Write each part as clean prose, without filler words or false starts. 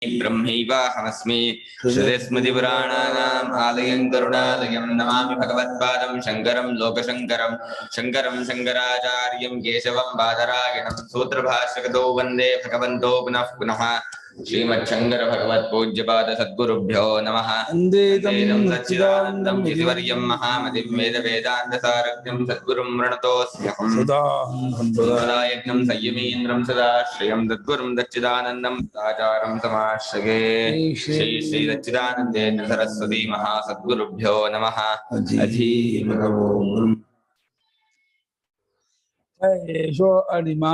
ब्रह्मैवाहमस्मि श्रुतिस्मृतिपुराणानाम् आलयं करुणालयं नमामि भगवत्पादं शङ्करं लोकशङ्करं शङ्करं शङ्कराचार्यं केशवं बादरायणं सूत्रभाष्यकृतौ वन्दे भगवन्तो पुनः पुनः श्रीमच्छङ्कर भगवत्पूज्यपाद सद्गुरुभ्यो नमः। वेदं सच्चिदानन्दं यतिवर्यं महामतिं वेदान्तसारज्ञं सद्गुरुं प्रणतोऽस्म्यहम् सदायज्ञं संयमीन्द्रं सदाश्रयं तद्गुरुं सच्चिदानन्दं सदाचारं समाश्रये। श्री श्री सच्चिदानन्देन्द्र सरस्वती महासद्गुरुभ्यो नमः। एषो अणिमा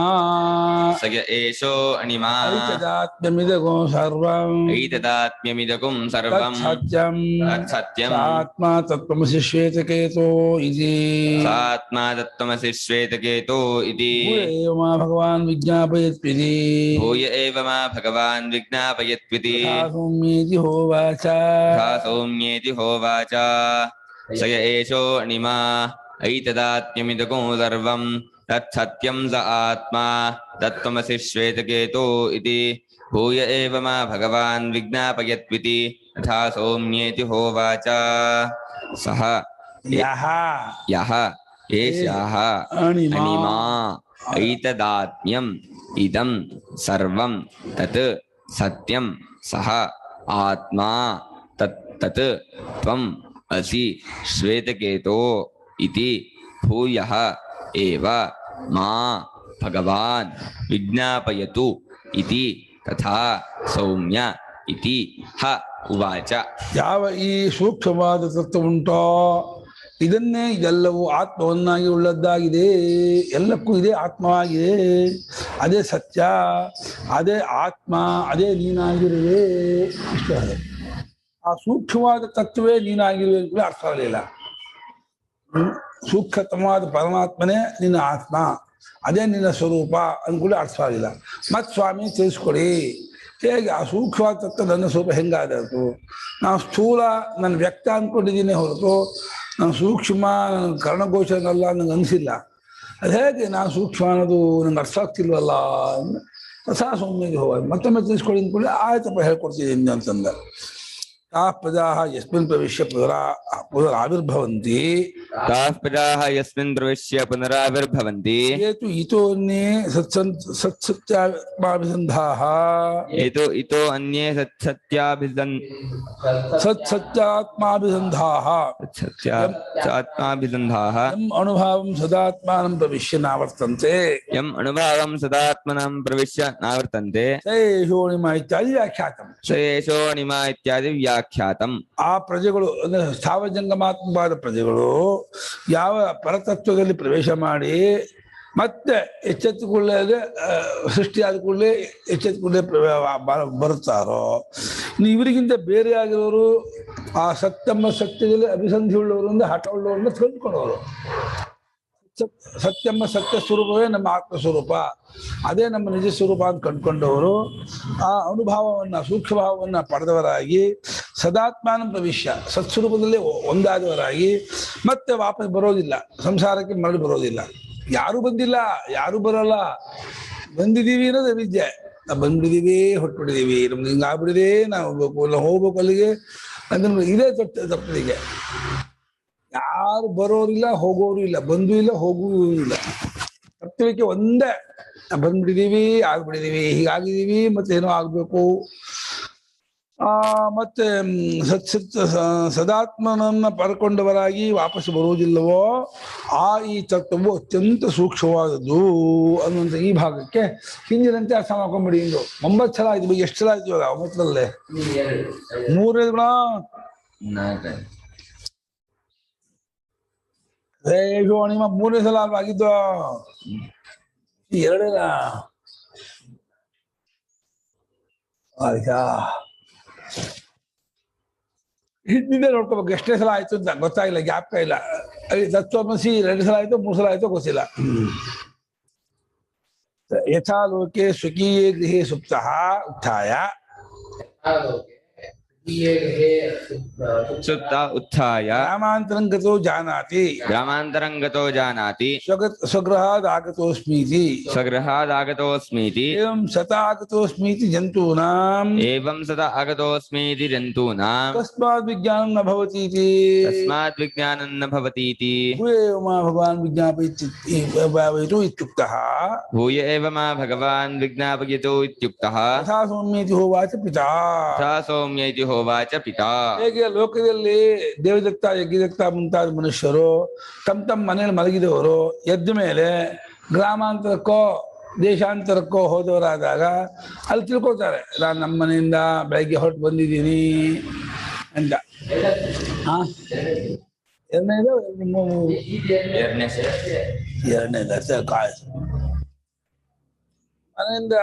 स य एषो अणिमा ऐतदात्म्यमिदगो सर्वम् ऐतदात्म्यमिदगुं सर्वं तत्सत्यम् तत्सत्यम् आत्मा तत्त्वमसि श्वेतकेतो इति सात्मा तत्त्वमसि श्वेतकेतो इति भूय एव मा भगवान् विज्ञापयत्विति भूय एव मा भगवान् विज्ञापयत्विति सौम्येति होवाच सा सौम्येति होवाच। स य एषो अणिमा ऐतदात्म्यमिदगुं सर्वं तत्सत्यं स आत्मा तत्त्वमसि श्वेतकेतो इति भूय एव मा भगवान् विज्ञापयत्विति तथा सौम्येति होवाच। सः यः एषः अणिमा ऐतदात्म्यम् इदं सर्वं तत् सत्यं सः आत्मा तत् त्वम् असि श्वेतकेतो इति भूयः एव मा भगवान् विज्ञापयतु इति तथा सौम्य इति ಹ ಉವಾಚ. ಯಾವ ಈ ಸೂಕ್ಷ್ಮವಾದ ತತ್ವ ಉಂಟೋ ಇದನ್ನೇ ಇದೆಲ್ಲವೂ ಆತ್ಮವನ್ನಾಗಿ ಉಳ್ಳದ್ದಾಗಿದೆ, ಎಲ್ಲಕ್ಕೂ ಇದೇ ಆತ್ಮವಾಗಿದೆ, ಅದೇ ಸತ್ಯ, ಅದೇ ಆತ್ಮ, ಅದೇ ನೀನಾಗಿರುವೆ. ಇಷ್ಟ ಆ ಸೂಕ್ಷ್ಮವಾದ ತತ್ವವೇ ನೀನಾಗಿರುವೆ ಅಂತ ಅರ್ಥ ಆಗಲಿಲ್ಲ. ಸೂಕ್ಷ್ಮತಮವಾದ ಪರಮಾತ್ಮನೇ ನಿನ್ನ ಆತ್ಮ, ಅದೇ ನಿನ್ನ ಸ್ವರೂಪ ಅಂದ್ಕೂಡ ಅರ್ಥ ಆಗಿಲ್ಲ. ಮತ್ ಸ್ವಾಮಿ ತಿಳಿಸ್ಕೊಡಿ, ಹೇಗೆ ಆ ಸೂಕ್ಷ್ಮವಾದ ತತ್ವ ನನ್ನ ಸ್ವರೂಪ ಹೆಂಗಾದದ್ದು? ನಾನು ಸ್ಥೂಲ ನನ್ನ ವ್ಯಕ್ತ ಅಂದ್ಕೊಂಡಿದ್ದೀನಿ ಹೊರತು ನಾನು ಸೂಕ್ಷ್ಮ ನನ್ನ ಕರ್ಣಗೋಚರನಲ್ಲ ನಂಗೆ ಅನಿಸಿಲ್ಲ. ಅದು ಹೇಗೆ ನಾನು ಸೂಕ್ಷ್ಮ ಅನ್ನೋದು ನಂಗೆ ಅರ್ಥ ಆಗ್ತಿಲ್ವಲ್ಲ. ಹೊಸ ಸೌಮ್ಯಗೆ ಹೋಗ ಮತ್ತೊಮ್ಮೆ ತಿಳಿಸ್ಕೊಡಿ ಅಂದ್ಕೊಳ್ಳಿ. ಆಯ್ತಪ್ಪ ಹೇಳ್ಕೊಡ್ತಿದ್ದೀನಿ ಅಂತಂದ. ತಾಃ ಪ್ರಜಾಃ ಯಸ್ಮಿನ್ ಪ್ರವಿಶ್ಯ ಪುನರಾವಿರ್ಭವಂತಿ ಯಸ್ಮಿನ್ ಪ್ರವಿಶ್ಯ ಪುನರಾವಿರ್ಭವಂತಿ ಏತು ಇತೋನ್ಯೇ ಸತ್ಸತ್ಯಾತ್ಮಾಭಿಸಂಧಾಃ ಇತೋ ಅನ್ಯೇ ಸತ್ಸತ್ಯಾತ್ಮಾಭಿಸಂಧಾಃ ಯಂ ಅನುಭಾವಂ ಸದಾತ್ಮಾನಂ ಪ್ರವಿಶ್ಯ ನಾವರ್ತಂತೆ ಸೇಷೋ ಅಣಿಮಾ ಇತ್ಯಾದಿ ವ್ಯಾಖ್ಯಾತಂ. ಸೇಷೋ ಅಣಿಮಾ ಇತ್ಯಾದಿ ವ್ಯಾಖ್ಯಾತಂ. ಆ ಪ್ರಜೆಗಳು ಅಂದ್ರೆ ಸ್ಥಾವಜಂಗಮಾತ್ಮವಾದ ಪ್ರಜೆಗಳು ಯಾವ ಪರತತ್ವದಲ್ಲಿ ಪ್ರವೇಶ ಮಾಡಿ ಮತ್ತೆ ಎಚ್ಚೆತ್ತುಕೊಳ್ಳದೆ ಸೃಷ್ಟಿಯಾದ ಕೂಡಲೇ ಎಚ್ಚೆತ್ತುಕೊಳ್ಳೆ ಬರುತ್ತಾರೋ, ಇವರಿಗಿಂತ ಬೇರೆ ಆಗಿರೋರು ಆ ಸತ್ಯಮ್ಮ ಸತ್ಯದಲ್ಲಿ ಅಭಿಸಂಧಿ ಉಳ್ಳವರಿಂದ ಹಠ ಉಳ್ಳವರಿಂದ ತಿಳ್ಕೊಳ್ಳೋರು. ಸತ್ಯಮ್ಮ ಸತ್ಯ ಸ್ವರೂಪವೇ ನಮ್ಮ ಆತ್ಮಸ್ವರೂಪ, ಅದೇ ನಮ್ಮ ನಿಜ ಸ್ವರೂಪ ಅಂತ ಕಂಡುಕೊಂಡವರು ಆ ಅನುಭಾವವನ್ನು ಸೂಕ್ಷ್ಮಭಾವವನ್ನು ಪಡೆದವರಾಗಿ ಸದಾತ್ಮಾನ ಪ್ರವಿಶ್ಯ ಸತ್ಸ್ವರೂಪದಲ್ಲೇ ಒಂದಾದವರಾಗಿ ಮತ್ತೆ ವಾಪಸ್ ಬರೋದಿಲ್ಲ, ಸಂಸಾರಕ್ಕೆ ಮರಳಿ ಬರೋದಿಲ್ಲ. ಯಾರು ಬಂದಿಲ್ಲ, ಯಾರು ಬರೋಲ್ಲ. ಬಂದಿದ್ದೀವಿ ಅನ್ನೋದು ವಿದ್ಯೆ. ನಾವು ಬಂದ್ಬಿಟ್ಟಿದ್ದೀವಿ, ಹೊಟ್ಬಿಟ್ಟಿದ್ದೀವಿ, ನಮ್ಗೆ ಹಿಂಗೆ ಆಗ್ಬಿಟ್ಟಿದೆ, ನಾವು ಹೋಗ್ಬೇಕು ಅಲ್ಲಿಗೆ ಅಂದ್ರೆ ಇದೇ ತಪ್ಪಲಿಗೆ. ಯಾರು ಬರೋರಿಲ್ಲ, ಹೋಗೋರು ಇಲ್ಲ, ಬಂದೂ ಇಲ್ಲ, ಹೋಗುವೂ ಇಲ್ಲ. ತಪ್ಪಲಿಕ್ಕೆ ಒಂದೇ, ಬಂದ್ಬಿಟ್ಟಿದ್ದೀವಿ, ಆಗ್ಬಿಟ್ಟಿದ್ದೀವಿ, ಹೀಗಾಗಿದ್ದೀವಿ, ಮತ್ತೆ ಏನೋ ಆಗ್ಬೇಕು. ಮತ್ತೆ ಸದಾತ್ಮನನ್ನ ಪಡ್ಕೊಂಡವರಾಗಿ ವಾಪಸ್ ಬರುವುದಿಲ್ಲವೋ ಆ ಈ ತತ್ವವು ಅತ್ಯಂತ ಸೂಕ್ಷ್ಮವಾದದ್ದು ಅನ್ನುವಂಥ ಈ ಭಾಗಕ್ಕೆ ಹಿಂದಿನಂತೆ ಅರ್ಥ ಮಾಡ್ಕೊಂಡ್ಬಿಡಿ. ಇಂದು 9 ಸಲ ಆಯ್ತು. ಎಷ್ಟು ಸಲ ಆಯ್ತು ಇವಾಗ? 9ರಲ್ಲೇ 3 ಗುಣ ಅಣಿಮ 3ನೇ ಸಲ ಆಗಿದ್ದು. 2ನೇ ಆಯ್ತಾ? ಹಿಂದಿನ ನೋಡ್ಕೋಬೇಕು ಎಷ್ಟೇ ಸಲ ಆಯ್ತು ಅಂತ ಗೊತ್ತಾಗಿಲ್ಲ, ಜ್ಞಾಪಕ ಇಲ್ಲ. ತತ್ವಮಸಿ 2 ಸಲ ಆಯ್ತು, 3 ಸಲ ಆಯ್ತು ಗೊತ್ತಿಲ್ಲ. ಯಥಾ ಲೋಕೆ ಸ್ವಕೀಯೇ ಗೃಹೇ ಸುಪ್ತಃ ಉತ್ಥಾಯ ಸುತ್ತ ಉತ್ಥಾಯ ಗ್ರಾಮಾಂತರಂ ಗತೋ ಜಾನಾತಿ ಗ್ರಾಮಾಂತರಂ ಗತೋ ಜಾನಾತಿ ಸ್ವಗೃಹಾದಾಗತೋಸ್ಮೀತಿ ಸ್ವಗೃಹಾದಾಗತೋಸ್ಮೀತಿ ಏವಂ ಸತಾಗತೋಸ್ಮೀತಿ ಜಂತೂನಾಂ ಏವಂ ಸದಾ ಆಗತೋಸ್ಮೀತಿ ಜಂತೂನಾಂ ತಸ್ಮಾದ್ ವಿಜ್ಞಾನಂ ನ ಭವತೀತಿ ತಸ್ಮಾತ್ ವಿಜ್ಞಾನಂ ನ ಭವತೀತಿ ಭೂಯ ಏವ ಮಾ ಭಗವಾನ್ ವಿಜ್ಞಾಪಯಿತು ಇತ್ಯುಕ್ತಃ ಭೂಯ ಏವ ಮಾ ಭಗವಾನ್ ವಿಜ್ಞಾಪಯತು ಇತ್ಯುಕ್ತಃ ಯಥಾ ಸೌಮ್ಯೇತಿ ಹೋವಾಚ ಪಿತಾ ತಥಾ ಸೌಮ್ಯ ಇತಿ ಹೋವಾಚ ಪಿತಾ. ಹೇಗೆ ಲೋಕದಲ್ಲಿ ದೇವದತ್ತ ಯಜ್ಞದತ್ತ ಮುಂತಾದ ಮನುಷ್ಯರು ತಮ್ಮ ಮನೆಯಲ್ಲಿ ಮಲಗಿದವರು ಎದ್ದ ಮೇಲೆ ಗ್ರಾಮಾಂತರಕ್ಕೋ ದೇಶಾಂತರಕ್ಕೋ ಹೋದವರಾದಾಗ ಅಲ್ಲಿ ತಿಳ್ಕೊಳ್ತಾರೆ ನಾನು ನಮ್ಮ ಮನೆಯಿಂದ ಬೆಳಗ್ಗೆ ಹೊರಟು ಬಂದಿದ್ದೀನಿ ಅಂತ. ಎರಡನೇದು ಮನೆಯಿಂದ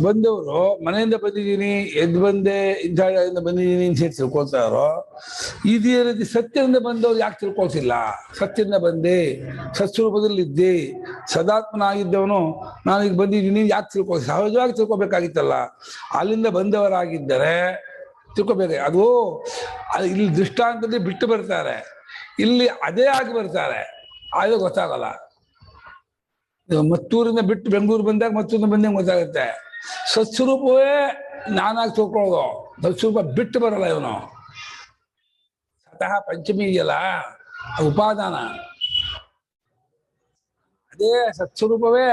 ಬಂದವರು ಮನೆಯಿಂದ ಬಂದಿದ್ದೀನಿ ಎದ್ದು ಬಂದೆ ಇಂಥ ಜಾಗದಿಂದ ಬಂದಿದ್ದೀನಿ ಅಂತ ಹೇಳಿ ತಿಳ್ಕೊಳ್ತಾರೋ. ಇದೇ ರೀತಿ ಸತ್ಯದಿಂದ ಬಂದವ್ರು ಯಾಕೆ ತಿಳ್ಕೊಳ್ತಿಲ್ಲ? ಸತ್ಯದಿಂದ ಬಂದೆ, ಸತ್ಸ್ವರೂಪದಲ್ಲಿದ್ದೆ, ಸದಾತ್ಮನಾಗಿದ್ದವನು ನಾನು ಈಗ ಬಂದಿದ್ದೀನಿ ಯಾಕೆ ತಿಳ್ಕೊಳ್ತೀನಿ? ಸಹಜವಾಗಿ ತಿಳ್ಕೊಬೇಕಾಗಿತ್ತಲ್ಲ. ಅಲ್ಲಿಂದ ಬಂದವರಾಗಿದ್ದರೆ ತಿಳ್ಕೊಬೇಕು. ಅದು ಇಲ್ಲಿ ದೃಷ್ಟಾಂತದಲ್ಲಿ ಬಿಟ್ಟು ಬರ್ತಾರೆ, ಇಲ್ಲಿ ಅದೇ ಆಗಿ ಬರ್ತಾರೆ, ಅದು ಗೊತ್ತಾಗಲ್ಲ. ಮತ್ತೂರಿಂದ ಬಿಟ್ಟು ಬೆಂಗಳೂರು ಬಂದಾಗ ಮತ್ತೂರಿಂದ ಬಂದಂಗೆ ಗೊತ್ತಾಗುತ್ತೆ. ಸತ್ಸ್ವರೂಪವೇ ನಾನಾಗಿ ತಿಳ್ಕೊಳ್ಳೋದು, ಸತ್ಸ್ವರೂಪ ಬಿಟ್ಟು ಬರಲ್ಲ ಇವನು. ಸ್ವತಃ ಪಂಚಮಿ ಇದೆಯಲ್ಲ, ಉಪಾದಾನ, ಅದೇ ಸತ್ಸ್ವರೂಪವೇ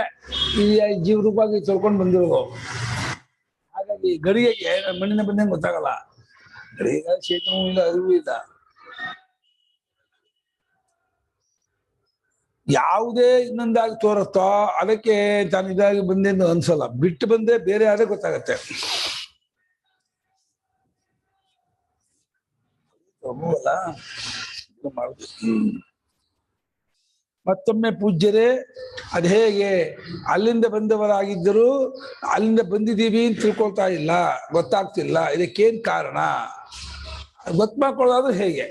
ಈ ಜೀವರೂಪವಾಗಿ ತಿಳ್ಕೊಂಡು ಬಂದಿರೋದು. ಹಾಗಾಗಿ ಗಡಿಗೆಗೆ ಮಣ್ಣಿನ ಬಂದಂಗೆ ಗೊತ್ತಾಗಲ್ಲ. ಗಡಿಗೆ ಚೇತನವೂ ಇಲ್ಲ, ಅರಿವು ಇಲ್ಲ. ಯಾವುದೇ ಇನ್ನೊಂದಾಗಿ ತೋರುತ್ತೋ ಅದಕ್ಕೆ ತಾನು ಇದಾಗಿ ಬಂದೆಂದು ಅನ್ಸಲ್ಲ. ಬಿಟ್ಟು ಬಂದ್ರೆ ಬೇರೆ ಆದ್ರೆ ಗೊತ್ತಾಗತ್ತೆ. ಮತ್ತೊಮ್ಮೆ ಪೂಜ್ಯರೇ, ಅದು ಹೇಗೆ ಅಲ್ಲಿಂದ ಬಂದವರಾಗಿದ್ದರೂ ಅಲ್ಲಿಂದ ಬಂದಿದ್ದೀವಿ ಅಂತ ತಿಳ್ಕೊಳ್ತಾ ಇಲ್ಲ, ಗೊತ್ತಾಗ್ತಿಲ್ಲ. ಇದಕ್ಕೇನ್ ಕಾರಣ? ಗೊತ್ತು ಮಾಡ್ಕೊಳ್ಳೋದು ಹೇಗೆ?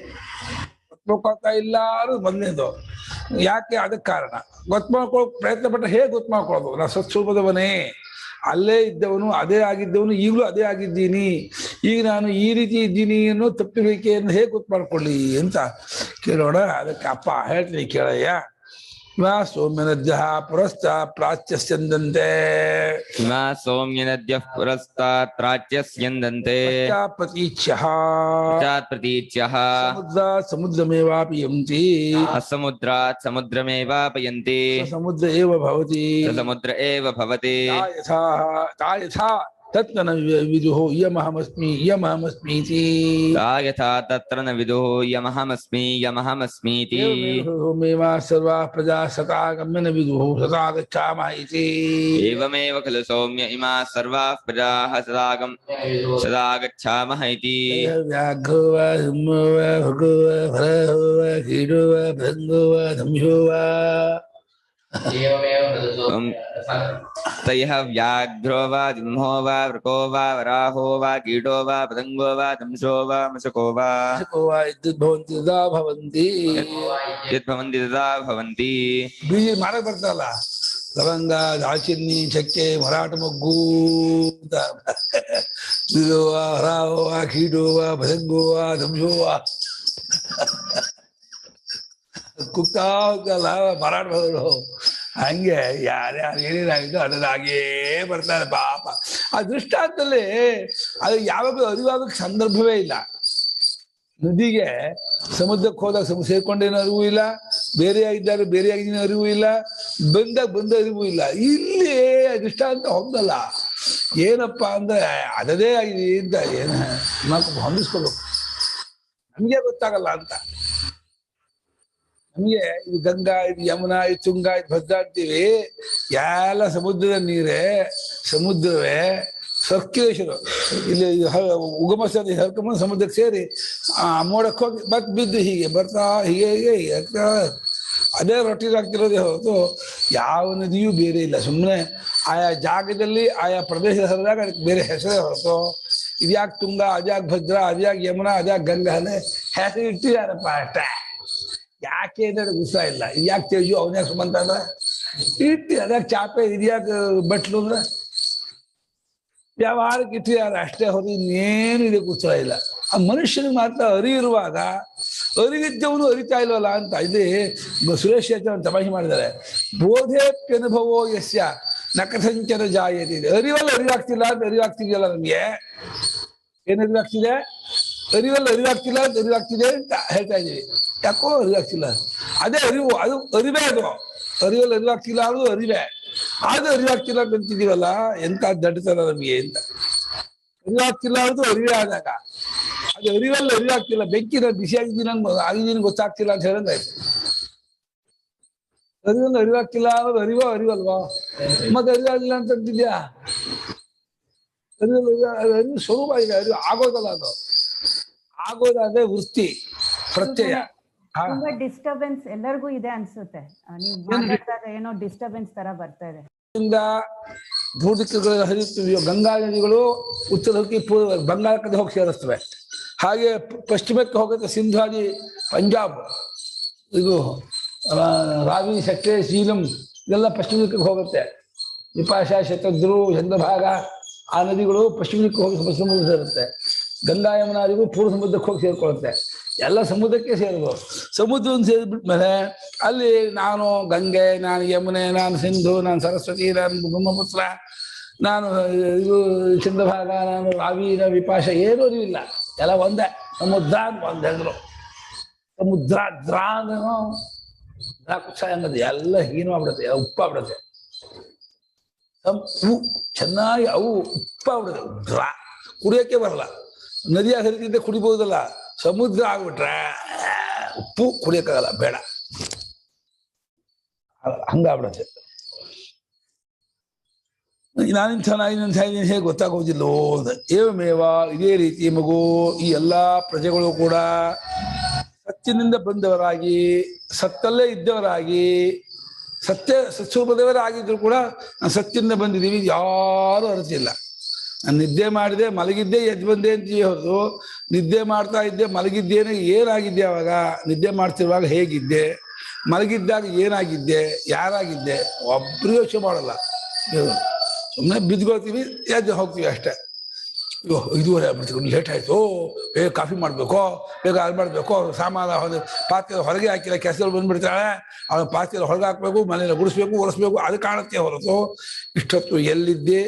ಗೊತ್ತು ಮಾಡ್ಕೊಳ್ತಾ ಇಲ್ಲ ಅನ್ನೋದು ಮೊದಲನೇದು. ಯಾಕೆ? ಅದಕ್ಕೆ ಕಾರಣ ಗೊತ್ತು ಮಾಡ್ಕೊಳ್ಳೋಕೆ ಪ್ರಯತ್ನ ಪಟ್ಟ ಹೇಗೆ ಗೊತ್ತು ಮಾಡ್ಕೊಳ್ಳೋದು? ನಾ ಸತ್ಸ್ವರೂಪದವನೇ, ಅಲ್ಲೇ ಇದ್ದವನು, ಅದೇ ಆಗಿದ್ದವನು, ಈಗಲೂ ಅದೇ ಆಗಿದ್ದೀನಿ, ಈಗ ನಾನು ಈ ರೀತಿ ಇದ್ದೀನಿ ಅನ್ನೋ ತಪ್ಪಿಗಳಿಕೆಯನ್ನು ಹೇಗೆ ಗೊತ್ತು ಮಾಡ್ಕೊಳ್ಳಿ ಅಂತ ಕೇಳೋಣ. ಅದಕ್ಕೆ ಅಪ್ಪ ಹೇಳ್ತೀನಿ ಕೇಳಯ್ಯ. ಸೌಮ್ಯ ನದ್ಯ ಪುರಸ್ತ ಪ್ರಾಚ್ಯಸ್ಯಂದಂತೆ ಸೌಮ್ಯ ಪುರಸ್ತಾತ್ ಪ್ರಾಚ್ಯಸ್ಯಂದಂತೆ ಪ್ರತೀಚ್ಯಃ ಸಮುದ್ರಮೇವಾಪಯಂತಿ ಸಮುದ್ರಾತ್ ಸಮುದ್ರಮೇವಾಪಯಂತಿ ಸಮುದ್ರ ಏವ ಭವತಿ ಸಮುದ್ರ ಏವ ಭವತಿ ಯಥಾ ತತ್ರ ನ ವಿದುಃ ಯಮಹಮಸ್ಮಿ ಯಮಹಮಸ್ಮೀತಿ ಯಥಾ ತತ್ರ ನ ವಿದುಃ ಯಮಹಮಸ್ಮಿ ಯಮಹಮಸ್ಮೀತಿ ಮೇವ ಸರ್ವಾ ಪ್ರಜಾ ಸತಾ ಗಮ್ಯ ನ ವಿದುಃ ಸತಾ ಗಚ್ಛಾಮಃ ಇತಿ ಏವಮೇವ ಖಲು ಸೌಮ್ಯ ಇಮಾ ಸರ್ವಾಃ ಪ್ರಜಾಃ ಸದಾ ಗಚ್ಛಾಮಃ ಇತಿ ವ್ಯಾಘ್ರೋ ವಾ ಸಿಂಹೋ ವಾ ಭೃಗೋ ವಾ ಭರಹೋ ವಾ ಕೀಟೋ ವಾ ಭೃಂಗೋ ವಾ ದಂಶೋ ವಾ ತಯಃ ವ್ಯಾಘ್ರೋ ವಾ ಸಿಂಹೋ ವಾ ವೃಕೋ ವಾ ವರಾಹೋ ವಾ ಕೀಟೋ ವಾ ಪತಂಗೋ ವಾ ದಂಶೋ ವಾ ಮಶಕೋ ವಾ ಭವಂತಿ ತದಾ ಭವಂತಿ ಯದ್ಭವಂತಿ ತದಾ ಭವಂತಿ. ಬೀಜ ಮಾಡಕ್ ಬರ್ತಲ್ಲ, ಲವಂಗ, ದಾಲ್ಚಿನ್ನಿ, ಚಕ್ಕೆ, ಮರಾಠ ಮೊಗ್ಗು ಅಂತ. ವರಾಹೋ ವಾ ಕೀಟೋ ವಾ ಪತಂಗೋ ವಾ ದಂಶೋ ವಾ ಕುಗ್ತಾ ಹೋಗ್ತಲ್ಲ ಮರಾಠ ಬದಲು. ಹಂಗೆ ಯಾರ್ಯಾರು ಏನೇನಾಗಿದ್ದು ಅದನ್ನಾಗೇ ಬರ್ತಾರೆ ಪಾಪ. ಆ ದೃಷ್ಟಾಂತದಲ್ಲಿ ಅದು ಯಾವಾಗಲೂ ಅರಿವಾಗಕ್ಕೆ ಸಂದರ್ಭವೇ ಇಲ್ಲ. ನದಿಗೆ ಸಮುದ್ರಕ್ಕೆ ಹೋದಾಗ ಸೇರ್ಕೊಂಡೇನೋ ಅರಿವು ಇಲ್ಲ, ಬೇರೆಯಾಗಿದ್ದಾಗ ಬೇರೆಯಾಗಿದ್ದೀನೋ ಅರಿವು ಇಲ್ಲ, ಬಂದಾಗ ಬಂದ ಅರಿವು ಇಲ್ಲ. ಇಲ್ಲಿ ದೃಷ್ಟಾಂತ ಹೋಗಲ್ಲ. ಏನಪ್ಪಾ ಅಂದ್ರೆ ಅದದೇ ಆಗಿದೆ ಅಂತ ಏನು ಹೊಂದಿಸ್ಕೋಬೇಕು. ನಮ್ಗೆ ಗೊತ್ತಾಗಲ್ಲ ಅಂತ. ನಮ್ಗೆ ಇದು ಗಂಗಾ, ಇದು ಯಮುನಾ, ಇದು ತುಂಗಾ, ಇದು ಭದ್ರಾ ಅಂತೀವಿ. ಎಲ್ಲ ಸಮುದ್ರದ ನೀರೇ, ಸಮುದ್ರವೇ, ಸರ್ಕ್ಯುಲೇಷನ್. ಇಲ್ಲಿ ಉಗಮಸ್ಥಾನ ಹರ್ಕೊಂಬಂದು ಸಮುದ್ರಕ್ಕೆ ಸೇರಿ ಮೋಡಕ್ಕೆ ಹೋಗಿ ಮತ್ತೆ ಬಿದ್ದು ಹೀಗೆ ಬರ್ತಾ ಹೀಗೆ ಹೀಗೆ ಅದೇ ರೊಟೀನ್ ಆಗ್ತಿರೋದೇ ಹೊರತು ಯಾವ ನದಿಯೂ ಬೇರೆ ಇಲ್ಲ. ಸುಮ್ಮನೆ ಆಯಾ ಜಾಗದಲ್ಲಿ ಆಯಾ ಪ್ರದೇಶದ ಹರಿದಾಗ ಅದಕ್ಕೆ ಬೇರೆ ಹೆಸರೇ ಹೊರತು ಇದ್ಯಾಕೆ ತುಂಗಾ, ಅದ್ಯಾಕೆ ಭದ್ರಾ, ಅದ್ಯಾಕೆ ಯಮುನಾ, ಅದ್ಯಾಕೆ ಗಂಗಾ ಅಂದ್ರೆ ಹೆಸರು ಇಟ್ಟಿದ್ದಾರಪ್ಪ ಅಷ್ಟೇ. ಯಾಕೆ ಅಂದ್ರೆ ಗುಸ್ಸ ಇಲ್ಲ. ಇದ್ಯಾಕೆ ತೇಜು, ಅವನ್ಯಾಕೆ ಸುಮಂತ ಅಂದ್ರೆ ಇಟ್ಟು, ಅದ್ಯಾಕೆ ಚಾಪೆ, ಇದ್ಯಾಕೆ ಬಟ್ಲು ಅಂದ್ರೆ ವ್ಯವಹಾರಕ್ಕೆ ಇಟ್ಟಿದ್ದಾರೆ ಅಷ್ಟೇ ಹೊರತು ಇನ್ನೇನು ಇದೆ ಕೂತ್ತರ ಇಲ್ಲ. ಆ ಮನುಷ್ಯನಿಗೆ ಮಾತ್ರ ಅರಿವಿರುವಾಗ ಅರಿವಿದ್ದವನು ಅರಿತಾ ಇಲ್ವಲ್ಲ ಅಂತ. ಇಲ್ಲಿ ಸುರೇಶ್ ತಮಾಷೆ ಮಾಡಿದ್ದಾರೆ. ಬೋಧೇಪ್ಯನುಭವೋ ಯಸ್ಯ ನ ಕಥಂಚನ ಜಾಯತೆ. ಅರಿವಲ್ಲ ಅರಿವಾಗ್ತಿಲ್ಲ ಅಂತ ಅರಿವಾಗ್ತಿದೆಯಲ್ಲ ನಮ್ಗೆ. ಏನ್ ಅರಿವಾಗ್ತಿದೆ? ಅರಿವಲ್ಲ ಅರಿವಾಗ್ತಿಲ್ಲ ಅಂತ ಅರಿವಾಗ್ತಿದೆ ಅಂತ ಹೇಳ್ತಾ ಇದೀವಿ. ಯಾಕೋ ಅರಿವಾಗ್ತಿಲ್ಲ. ಅದೇ ಅರಿವು, ಅದು ಅರಿವೇ. ಅದು ಅರಿವಲ್ಲ ಅರಿವಾಗ್ತಿಲ್ಲ ಅನ್ನೋದು ಅರಿವೇ. ಅದು ಅರಿವಾಗ್ತಿಲ್ಲ ಅಂತಿದೀವಲ್ಲ, ಎಂತ ದಡ್ಡತನ ನಮ್ಗೆ ಅಂತ. ಅರಿವಾಗ್ತಿಲ್ಲ ಅನ್ನೋದು ಅರಿವೇ ಆದಾಗ ಅದು ಅರಿವಲ್ಲ ಅರಿವಾಗ್ತಿಲ್ಲ. ಬೆಂಕಿನ ಬಿಸಿ ಆಗಿದ್ದೀನಿ ಗೊತ್ತಾಗ್ತಿಲ್ಲ ಅಂತ ಹೇಳಂಗಾಯ್ತು. ಅರಿವಲ್ಲ ಅರಿವಾಗ್ತಿಲ್ಲ ಅನ್ನೋದು ಅರಿವಲ್ವಾ? ಮತ್ತೆ ಅರಿವಾಗಿಲ್ಲ ಅಂತ ಅಂತಿದ್ಯಾ? ಅರಿವು ಸ್ವರೂಪ ಇದೆ, ಅರಿವು ಆಗೋದಲ್ಲ. ಅದು ಆಗೋದಾದ್ರೆ ವೃತ್ತಿ ಪ್ರತ್ಯಯ. ತುಂಬಾ ಡಿಸ್ಟರ್ಬೆನ್ಸ್ ಎಲ್ಲರಿಗೂ ಇದೆ ಅನ್ಸುತ್ತೆ. ನೀವು ಮಾತಾಡಿದಾಗ ಏನೋ ಡಿಸ್ಟರ್ಬೆನ್ಸ್ ತರ ಬರ್ತಾ ಇದೆ. ಭೂದಿಕ್ಕುಗಳು ಹರಿಯುತ್ತವೆ. ಗಂಗಾ ನದಿಗಳು ಉತ್ತರಕ್ಕೆ ಬಂಗಾಳಕ್ಕೆ ಹೋಗಿ ಸೇರಿಸ್ತವೆ. ಹಾಗೆ ಪಶ್ಚಿಮಕ್ಕೆ ಹೋಗುತ್ತೆ ಸಿಂಧಾದಿ, ಪಂಜಾಬ್, ಇದು ರಾವಿ, ಸಟ್ಟೆ, ಶೀಲಂ ಇದೆಲ್ಲ ಪಶ್ಚಿಮಕ್ಕೆ ಹೋಗುತ್ತೆ. ವಿಪಾಶ, ಶತದ್ರು, ಚಂದ್ರಭಾಗ ಆ ನದಿಗಳು ಪಶ್ಚಿಮಕ್ಕೆ ಹೋಗಿ ಸಮುದ್ರ ಸೇರುತ್ತೆ. ಗಂಗಾ ಯಮುನಾ ನದಿಗಳು ಪೂರ್ವ ಸಮುದ್ರಕ್ಕೆ ಹೋಗಿ ಸೇರ್ಕೊಳ್ಳುತ್ತೆ. ಎಲ್ಲ ಸಮುದ್ರಕ್ಕೆ ಸೇರಿದ್ರು. ಸಮುದ್ರವನ್ನು ಸೇರಿಬಿಟ್ಮೇಲೆ ಅಲ್ಲಿ ನಾನು ಗಂಗೆ, ನಾನು ಯಮುನೆ, ನಾನು ಸಿಂಧು, ನಾನು ಸರಸ್ವತಿ, ನಾನು ಬ್ರಹ್ಮಪುತ್ರ, ನಾನು ಇದು ಚಂದ್ರಭಾಗ, ನಾನು ರಾವಿ, ವಿಪಾಶ ಏನೂ ಇಲ್ಲ. ಎಲ್ಲ ಒಂದೇ ಸಮುದ್ರ ಅಂತ ಒಂದು ಹೇಳಿದ್ರು. ಸಮುದ್ರ ದ್ರಾ ಅಂದ್ರೇನು? ದ್ರಾ ಕುತ್ಸ ಅನ್ನೋದು ಎಲ್ಲ ಹೀನವಾಗ್ಬಿಡುತ್ತೆ, ಉಪ್ಪಾಗ್ಬಿಡುತ್ತೆ. ಚೆನ್ನಾಗಿ ಅವು ಉಪ್ಪಾಗ್ಬಿಡುತ್ತೆ. ದ್ರಾ ಕುಡಿಯೋಕ್ಕೆ ಬರಲ್ಲ. ನದಿಯ ಹರಿತಿದ್ದೆ ಕುಡಿಬಹುದಲ್ಲ. ಸಮುದ್ರ ಆಗ್ಬಿಟ್ರೆ ಉಪ್ಪು ಕುಡಿಯೋಕ್ಕಾಗಲ್ಲ, ಬೇಡ, ಹಂಗಾಗ್ಬಿಡತ್ತೆ. ನಾನಿಂಥ ಇದ್ದೀನಿ ಹೇಗೆ ಗೊತ್ತಾಗೋದಿಲ್ಲೋ ಅಂತ. ಏವಮೇವ ಇದೇ ರೀತಿ ಮಗು ಈ ಎಲ್ಲಾ ಪ್ರಜೆಗಳು ಕೂಡ ಸತ್ತಿನಿಂದ ಬಂದವರಾಗಿ, ಸತ್ತಲ್ಲೇ ಇದ್ದವರಾಗಿ, ಸತ್ಸ್ವರೂಪದವರೇ ಆಗಿದ್ರು ಕೂಡ ನಾನು ಸತ್ತಿನಿಂದ ಬಂದಿದ್ದೀವಿ ಯಾರು ಅರಿತಿಲ್ಲ. ನಾನು ನಿದ್ದೆ ಮಾಡಿದೆ, ಮಲಗಿದ್ದೆ, ಎದ್ದು ಬಂದೆ ಅಂತೀವಿ ಹೊರತು ನಿದ್ದೆ ಮಾಡ್ತಾ ಇದ್ದೆ, ಮಲಗಿದ್ದೇನೆ, ಏನಾಗಿದ್ದೆ ಅವಾಗ? ನಿದ್ದೆ ಮಾಡ್ತಿರುವಾಗ ಹೇಗಿದ್ದೆ, ಮಲಗಿದ್ದಾಗ ಏನಾಗಿದ್ದೆ, ಯಾರಾಗಿದ್ದೆ ಒಬ್ರು ಯೋಚನೆ ಮಾಡಲ್ಲ. ಸುಮ್ಮನೆ ಬಿದ್ಕೊಳ್ತೀವಿ, ಎದ್ದು ಹೋಗ್ತೀವಿ ಅಷ್ಟೇ. ಇದುವರೆ ಆಗ್ಬಿಡ್ತೀವಿ, ಲೇಟ್ ಆಯ್ತು, ಬೇಗ ಕಾಫಿ ಮಾಡ್ಬೇಕು, ಬೇಗ ಅದು ಮಾಡ್ಬೇಕು, ಸಾಮಾನು ಪಾತ್ರೆ ಹೊರಗೆ ಹಾಕಿಲ್ಲ, ಕೆಸರು ಬಂದ್ಬಿಡ್ತಾಳೆ, ಅವನ ಪಾತ್ರೆ ಹೊರಗೆ ಹಾಕ್ಬೇಕು, ಮನೇಲಿ ಗುಡಿಸ್ಬೇಕು, ಒರೆಸ್ಬೇಕು, ಅದು ಕಾಣುತ್ತೆ ಹೊರತು ಇಷ್ಟೊತ್ತು ಎಲ್ಲಿದ್ದೆ,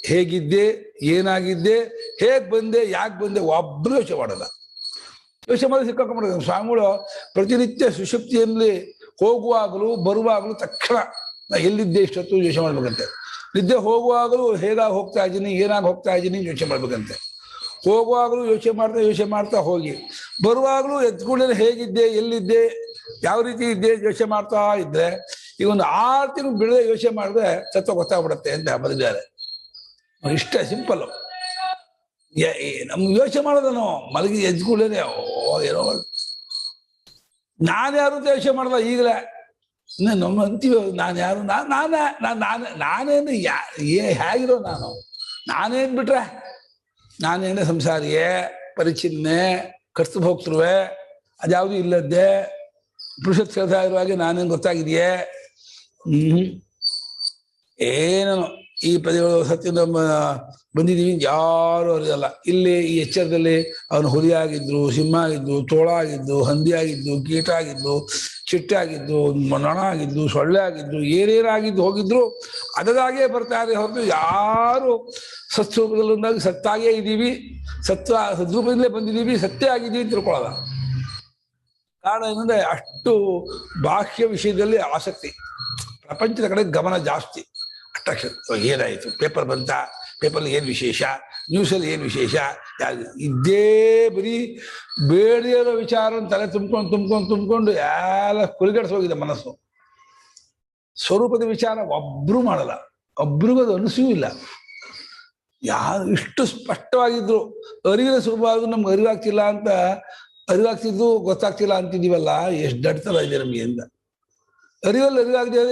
ಹೇಗಿದ್ದೆ, ಏನಾಗಿದ್ದೆ, ಹೇಗ್ ಬಂದೆ, ಯಾಕೆ ಬಂದೆ ಒಬ್ರು ಯೋಚನೆ ಮಾಡಲ್ಲ. ಯೋಚನೆ ಮಾಡಿ ಸಿಕ್ಕಾಕೊಂಡ್ಬಿಡೋದು. ಸ್ವಾಮಿಗಳು ಪ್ರತಿನಿತ್ಯ ಸುಶಕ್ತಿಯಲ್ಲಿ ಹೋಗುವಾಗಲೂ ಬರುವಾಗಲೂ ತಕ್ಷಣ ನಾ ಎಲ್ಲಿದ್ದೆ ಇಷ್ಟೊತ್ತು ಯೋಚನೆ ಮಾಡ್ಬೇಕಂತೆ. ನಿದ್ದೆ ಹೋಗುವಾಗಲೂ ಹೇಗಾಗಿ ಹೋಗ್ತಾ ಇದ್ದೀನಿ, ಏನಾಗಿ ಹೋಗ್ತಾ ಇದ್ದೀನಿ ಯೋಚನೆ ಮಾಡ್ಬೇಕಂತೆ. ಹೋಗುವಾಗಲೂ ಯೋಚನೆ ಮಾಡ್ತಾ ಹೋಗಿ, ಬರುವಾಗಲೂ ಎದ್ಕೊಳ್ಳಿ ಹೇಗಿದ್ದೆ, ಎಲ್ಲಿದ್ದೆ, ಯಾವ ರೀತಿ ಇದ್ದೆ ಯೋಚನೆ ಮಾಡ್ತಾ ಇದ್ರೆ ಈಗ ಒಂದು 6 ತಿಂಗಳು ಬಿಡದೆ ಯೋಚನೆ ಮಾಡಿದ್ರೆ ತತ್ವ ಗೊತ್ತಾಗ್ಬಿಡುತ್ತೆ ಅಂತ ಬರೆದಿದ್ದಾರೆ. ಇಷ್ಟ ಸಿಂಪಲ್. ನಮ್ಗೆ ಯೋಚನೆ ಮಾಡೋದನು ಮಲಗಿ ಎದ್ಕೊಳ್ಳೇನೆ ಏನೋ ನಾನ್ಯಾರು ಅಂತ ಯೋಚನೆ ಮಾಡಲ್ಲ. ಈಗಲೇ ನಮ್ಮ ಅಂತೀವಿ ನಾನು ಯಾರು, ನಾನೇನು ಹೇಗಿರೋ ನಾನೇನ್ ಬಿಟ್ರೆ ನಾನೇನೇ ಸಂಸಾರಿಯೇ, ಪರಿಚಿನ್ನೆ, ಕರ್ತು ಹೋಗ್ತಿರುವೆ, ಅದ್ಯಾವುದು ಇಲ್ಲದ್ದೆ, ಪುರುಷತ್ ಕೇಳ್ತಾ ಇರುವಾಗೆ ನಾನೇನು ಗೊತ್ತಾಗಿದೆಯೇ? ಏನೋ ಈ ಪದಗಳು ಸತ್ಯದ ಬಂದಿದ್ದೀವಿ ಯಾರು ಅರಿಯಲ್ಲ. ಇಲ್ಲಿ ಈ ಎಚ್ಚರದಲ್ಲಿ ಅವನು ಹುಲಿಯಾಗಿದ್ದು, ಸಿಂಹ ಆಗಿದ್ದು, ತೋಳ ಆಗಿದ್ದು, ಹಂದಿ ಆಗಿದ್ದು, ಕೀಟ ಆಗಿದ್ದು, ಚಿಟ್ಟೆ ಆಗಿದ್ದು, ನೊಣ ಆಗಿದ್ದು, ಸೊಳ್ಳೆ ಆಗಿದ್ದು, ಏನೇನಾಗಿದ್ದು ಹೋಗಿದ್ರು ಅದರಾಗೆ ಬರ್ತಾರೆ ಹೊರತು ಯಾರು ಸತ್ಸ್ವರೂಪದಲ್ಲೊಂದಾಗಿ ಸತ್ತಾಗೇ ಇದ್ದೀವಿ, ಸದ್ರೂಪದಲ್ಲೇ ಬಂದಿದ್ದೀವಿ, ಸತ್ಯ ಆಗಿದ್ದೀವಿ ಅಂತ ತಿಳ್ಕೊಳ್ಳಲ್ಲ. ಕಾರಣ ಏನಂದ್ರೆ ಅಷ್ಟು ಬಾಹ್ಯ ವಿಷಯದಲ್ಲಿ ಆಸಕ್ತಿ, ಪ್ರಪಂಚದ ಕಡೆ ಗಮನ ಜಾಸ್ತಿ. ಅಟ್ರಾಕ್ಷನ್. ಏನಾಯಿತು, ಪೇಪರ್ ಬಂತ, ಪೇಪರ್ಲಿ ಏನು ವಿಶೇಷ, ನ್ಯೂಸಲ್ಲಿ ಏನು ವಿಶೇಷ, ಇದ್ದೇ ಬರೀ ಬೇಡಿರೋ ವಿಚಾರ ತಲೆ ತುಂಬ್ಕೊಂಡು ಎಲ್ಲ ಕುಲಿಗಡಿಸೋಗಿದೆ ಮನಸ್ಸು. ಸ್ವರೂಪದ ವಿಚಾರ ಒಬ್ರು ಮಾಡಲ್ಲ, ಒಬ್ರಿಗೂ ಅದು ಅನಿಸೂ ಇಲ್ಲ. ಯಾರು ಇಷ್ಟು ಸ್ಪಷ್ಟವಾಗಿದ್ರು ಅರಿವಿನ ಸ್ವರೂಪ ನಮ್ಗೆ ಅರಿವಾಗ್ತಿಲ್ಲ ಅಂತ, ಅರಿವಾಗ್ತಿದ್ದು ಗೊತ್ತಾಗ್ತಿಲ್ಲ ಅಂತಿದ್ದೀವಲ್ಲ, ಎಷ್ಟು ದಡ್ತರ ಇದೆ ನಮಗೆ ಅಂತ. ಅರಿವಲ್ಲಿ ಅರಿವಾಗದೆ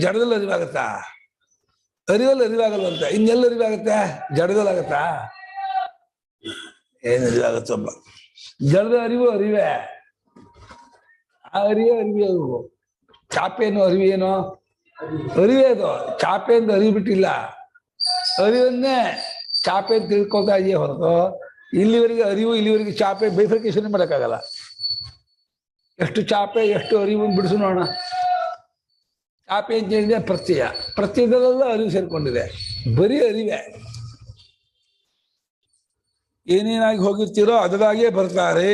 ಜಡದಲ್ಲಿ ಅರಿವಾಗತ್ತಾ? ಅರಿವಲ್ಲಿ ಅರಿವಾಗಲ್ವಂತ, ಇನ್ನೆಲ್ಲ ಅರಿವಾಗತ್ತೆ? ಜಡದಲ್ಲಾಗತ್ತಾ? ಏನು ಅರಿವಾಗತ್ತಪ್ಪ? ಜಡದ ಅರಿವು ಅರಿವೇ, ಆ ಅರಿವೇ ಅದು. ಚಾಪೇನು ಅರಿವೇ ಅದು. ಚಾಪೆ ಅಂತ ಅರಿವು ಬಿಟ್ಟಿಲ್ಲ, ಅರಿವನ್ನೇ ಚಾಪೆ ತಿಳ್ಕೊಳ್ತಾ ಇದೆಯೇ ಹೊರತು ಇಲ್ಲಿವರೆಗೆ ಅರಿವು, ಇಲ್ಲಿವರೆಗೆ ಚಾಪೆ ಬೈಫರ್ಕೇಶನ್ ಮಾಡೋಕ್ಕಾಗಲ್ಲ. ಎಷ್ಟು ಚಾಪೆ ಎಷ್ಟು ಅರಿವು ಬಿಡಿಸು ನೋಡೋಣ. ಚಾಪೆ ಅಂತ ಹೇಳಿದ್ರೆ ಪ್ರತ್ಯಯ, ಪ್ರತ್ಯಯದಲ್ಲೆಲ್ಲ ಅರಿವು ಸೇರ್ಕೊಂಡಿದೆ, ಬರೀ ಅರಿವೆ. ಏನೇನಾಗಿ ಹೋಗಿರ್ತೀರೋ ಅದರಾಗೇ ಬರ್ತಾರೆ.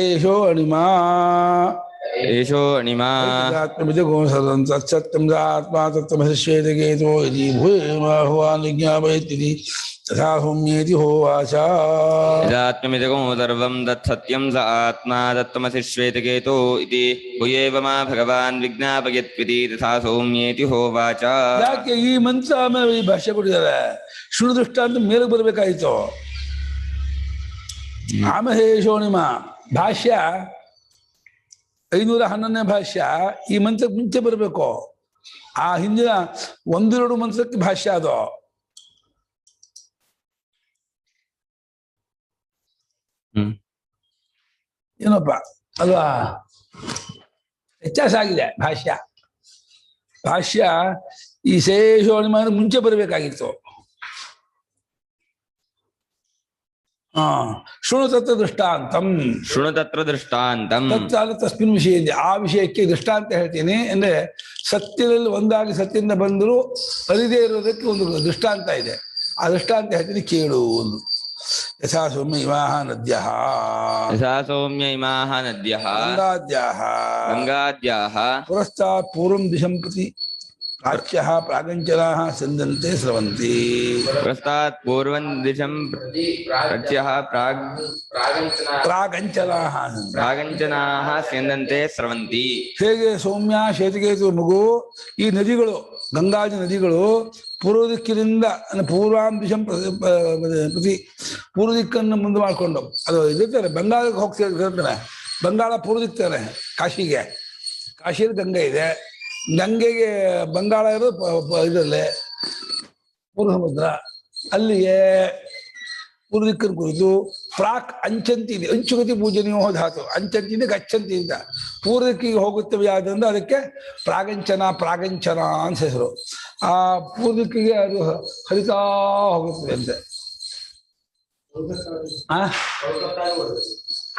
ಏಷೋ ಅಣಿಮಾ ಏಷೋ ಅಣಿಮಾ ಸತ್ಯಂ ಆತ್ಮ ತತ್ವಶ್ವೇತಗೇತೋ ಇತಿ ಭೂಯೇಮಾಹುವಾನ್ ವಿಜ್ಞಾಪಯತಿ ತಥಾ ಸೌಮ್ಯೇತಿ ಹೋವಾಚ. ಯದಾತ್ಮಮಿದಗೋ ಸರ್ವಂ ತತ್ಸತ್ಯಂ ಸ ಆತ್ಮಾ ತತ್ವಮಸಿ ಶ್ವೇತಕೇತೋ ಇತಿ ಭೂಯೇವ ಮಾ ಭಗವಾನ್ ವಿಜ್ಞಾಪಯತ್ವಿತಿ ತಥಾ ಸೌಮ್ಯೇತಿ ಹೋವಾಚ. ಯಾಕೆ ಈ ಮಂತ್ರ ಆಮೇಲೆ ಈ ಭಾಷೆ ಕೊಟ್ಟಿದ್ದಾರೆ? ಶುರು ದೃಷ್ಟ ಅಂತ ಮೇಲೆ ಬರಬೇಕಾಯ್ತು. ಆಮಹೇಶೋಣಿಮ ಭಾಷ್ಯ 511ನೇ ಭಾಷ್ಯ. ಈ ಮಂತ್ರಕ್ಕೆ ಮುಂಚೆ ಬರಬೇಕು. ಆ ಹಿಂದಿನ 1-2 ಮಂತ್ರಕ್ಕೆ ಭಾಷ್ಯ ಅದು. ಏನಪ್ಪ ಅಲ್ವಾ, ವ್ಯತ್ಯಾಸ ಆಗಿದೆ ಭಾಷ್ಯ. ಭಾಷ್ಯ ಈ ಶೇಷೋಣಿಮ ಮುಂಚೆ ಬರಬೇಕಾಗಿತ್ತು. ಶೃಣು ತತ್ರ ದೃಷ್ಟಾಂತಂ. ಶೃಣು ತತ್ರ ದೃಷ್ಟಾಂತಂ. ತತ್ಕಾಲ ತಸ್ಮಿನ್ ವಿಷಯ ಇದೆ. ಆ ವಿಷಯಕ್ಕೆ ದೃಷ್ಟಾಂತ ಹೇಳ್ತೀನಿ. ಅಂದ್ರೆ ಸತ್ಯದಲ್ಲಿ ಒಂದಾಗಿ ಸತ್ಯದಿಂದ ಬಂದರೂ ಅರಿದೇ ಇರೋದಕ್ಕೆ ಒಂದು ದೃಷ್ಟಾಂತ ಇದೆ. ಆ ದೃಷ್ಟಾಂತ ಹೇಳ್ತೀನಿ, ಕೇಳು. ಒಂದು ಯಥಾ ಸೌಮ್ಯ ಇಮಾಹ ನದ್ಯಃ. ಯಥಾ ಸೌಮ್ಯ ಇಮಾಹ ನದ್ಯಃ ಗಂಗಾದ್ಯಾಃ ಗಂಗಾದ್ಯಾಃ ಪುರಸ್ತಾತ್ ಪೂರ್ವಂ ದಿಶಂ ಪ್ರತಿ ಪ್ರಾಚ್ಯಃ ಪ್ರಾಗಂಚನಾಃ ಸ್ಯಂದಂತೆ ಸ್ರವಂತಿ. ಪುರಸ್ತಾತ್ ಪೂರ್ವಂ ದಿಶಂ ಪ್ರಾಚ್ಯಃ ಪ್ರಾಗಂಚನಾಃ ಪ್ರಾಗಂಚನಾಃ ಸ್ಯಂದಂತೆ ಸ್ರವಂತಿ. ಹೇಗೆ ಸೌಮ್ಯ ಶ್ವೇತಕೇತು ಮಗು, ಈ ನದಿಗಳು, ಗಂಗಾಜ ನದಿಗಳು ಪೂರ್ವ ದಿಕ್ಕಿನಿಂದ ಪೂರ್ವಾಂ ದಿಶಂ ಪ್ರತಿ ಪೂರ್ವ ದಿಕ್ಕನ್ನು ಮುಂದೆ ಮಾಡಿಕೊಂಡು ಅದು ಇದಿರ್ತಾರೆ. ಬಂಗಾಳಕ್ಕೆ ಹೋಗ್ತಿರ್ತಾರೆ. ಬಂಗಾಳ ಪೂರ್ವ ದಿಕ್ತಾರೆ. ಕಾಶಿಗೆ, ಕಾಶಿಯಲ್ಲಿ ಗಂಗೆ ಇದೆ. ಗಂಗೆಗೆ ಬಂಗಾಳ ಇರೋದು ಇದರಲ್ಲೇ ಪೂರ್ವ ಸಮುದ್ರ. ಅಲ್ಲಿಗೆ ಪೂರ್ವ ದಿಕ್ಕನ್ನು ಕುರಿತು ಪ್ರಾಕ್ ಅಂಚಂತಿ ಇದೆ. ಅಂಚುಗತಿ ಪೂಜನೀಯೋ ಧಾತು. ಅಂಚಂತಿ ಇದೆ, ಗಚ್ಚಂತಿ ಅಂತ ಪೂರ್ವ ದಿಕ್ಕಿಗೆ ಹೋಗುತ್ತವೆ. ಆದ್ದರಿಂದ ಅದಕ್ಕೆ ಪ್ರಾಗಂಚನ ಪ್ರಾಗಂಚನ ಅಂತ ಹೆಸರು. ಆ ಪೂರ್ವ ದಿಕ್ಕಿಗೆ ಅದು ಹರಿತಾ ಹೋಗುತ್ತದೆ ಅಂತೆ.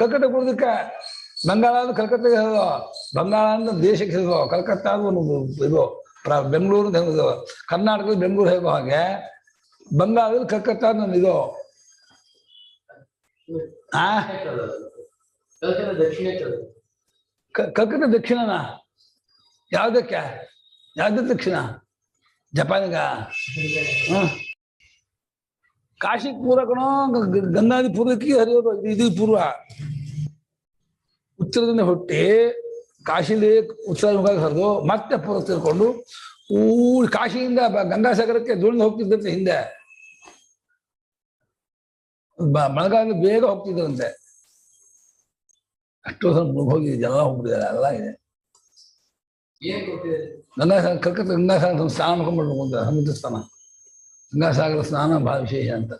ಕಲ್ಕಟ್ಟ ಪೂರ್ವ ದಿಕ್ಕ. ಬಂಗಾಳ ಅಂದ್ರೆ ಕಲ್ಕತ್ತಾಗೆ ಹೇಳೋದು. ಬಂಗಾಳ ಅಂದ್ರೆ ದೇಶಕ್ಕೆ ಹೇಳೋದು. ಕಲ್ಕತ್ತಾ ಅದು ಒಂದು ಇದು ಬೆಂಗಳೂರು ಅಂತ ಹೇಳೋದು. ಕರ್ನಾಟಕದಲ್ಲಿ ಬೆಂಗಳೂರು ಹೇಗೋ ಹಾಗೆ ಬಂಗಾಳದಲ್ಲಿ ಕಲ್ಕತ್ತಾ ಅನ್ನೋದು ಇದು. ಕಲ್ಕತ್ತಾ ದಕ್ಷಿಣನಾ? ಯಾವ್ದಕ್ಕೆ? ಯಾವ್ದು ದಕ್ಷಿಣ? ಜಪಾನಿಗ? ಕಾಶಿ ಪೂರ್ವ ಕಣೋ. ಗಂಗಾದಿ ಪೂರ್ವಕ್ಕೆ ಹರಿಯೋದು. ಇದು ಪೂರ್ವ. ಉತ್ತರದಿಂದ ಹುಟ್ಟಿ ಕಾಶಿಲಿ ಉತ್ತರ ಹರಿದು ಮತ್ತೆ ಪೂರ್ವ ತಿಳ್ಕೊಂಡು ಕಾಶಿಯಿಂದ ಗಂಗಾಸಾಗರಕ್ಕೆ ದುಡಿದು ಹೋಗ್ತಿದ್ದಂತೆ. ಹಿಂದೆ ಮಳೆಗಾಲ ಬೇಗ ಹೋಗ್ತಿದ್ರಂತೆ. ಅಷ್ಟು ಹೋಗಿ ಜನ ಹೋಗ್ಬಿಟ್ಟಿದ್ದಾರೆ. ಎಲ್ಲ ಇದೆ. ಗಂಗಾಸಾಗರ, ಕಲ್ಕತ್ತಾ ಗಂಗಾಸಾಗರ ಸ್ನಾನ ಮಾಡ್ಕೊಂಡ್ಬರ್ಬೇಕು ಅಂತ. ಸಮುದ್ರ ಸ್ನಾನ, ಗಂಗಾಸಾಗರ ಸ್ನಾನ ಬಹಳ ವಿಶೇಷ ಅಂತ.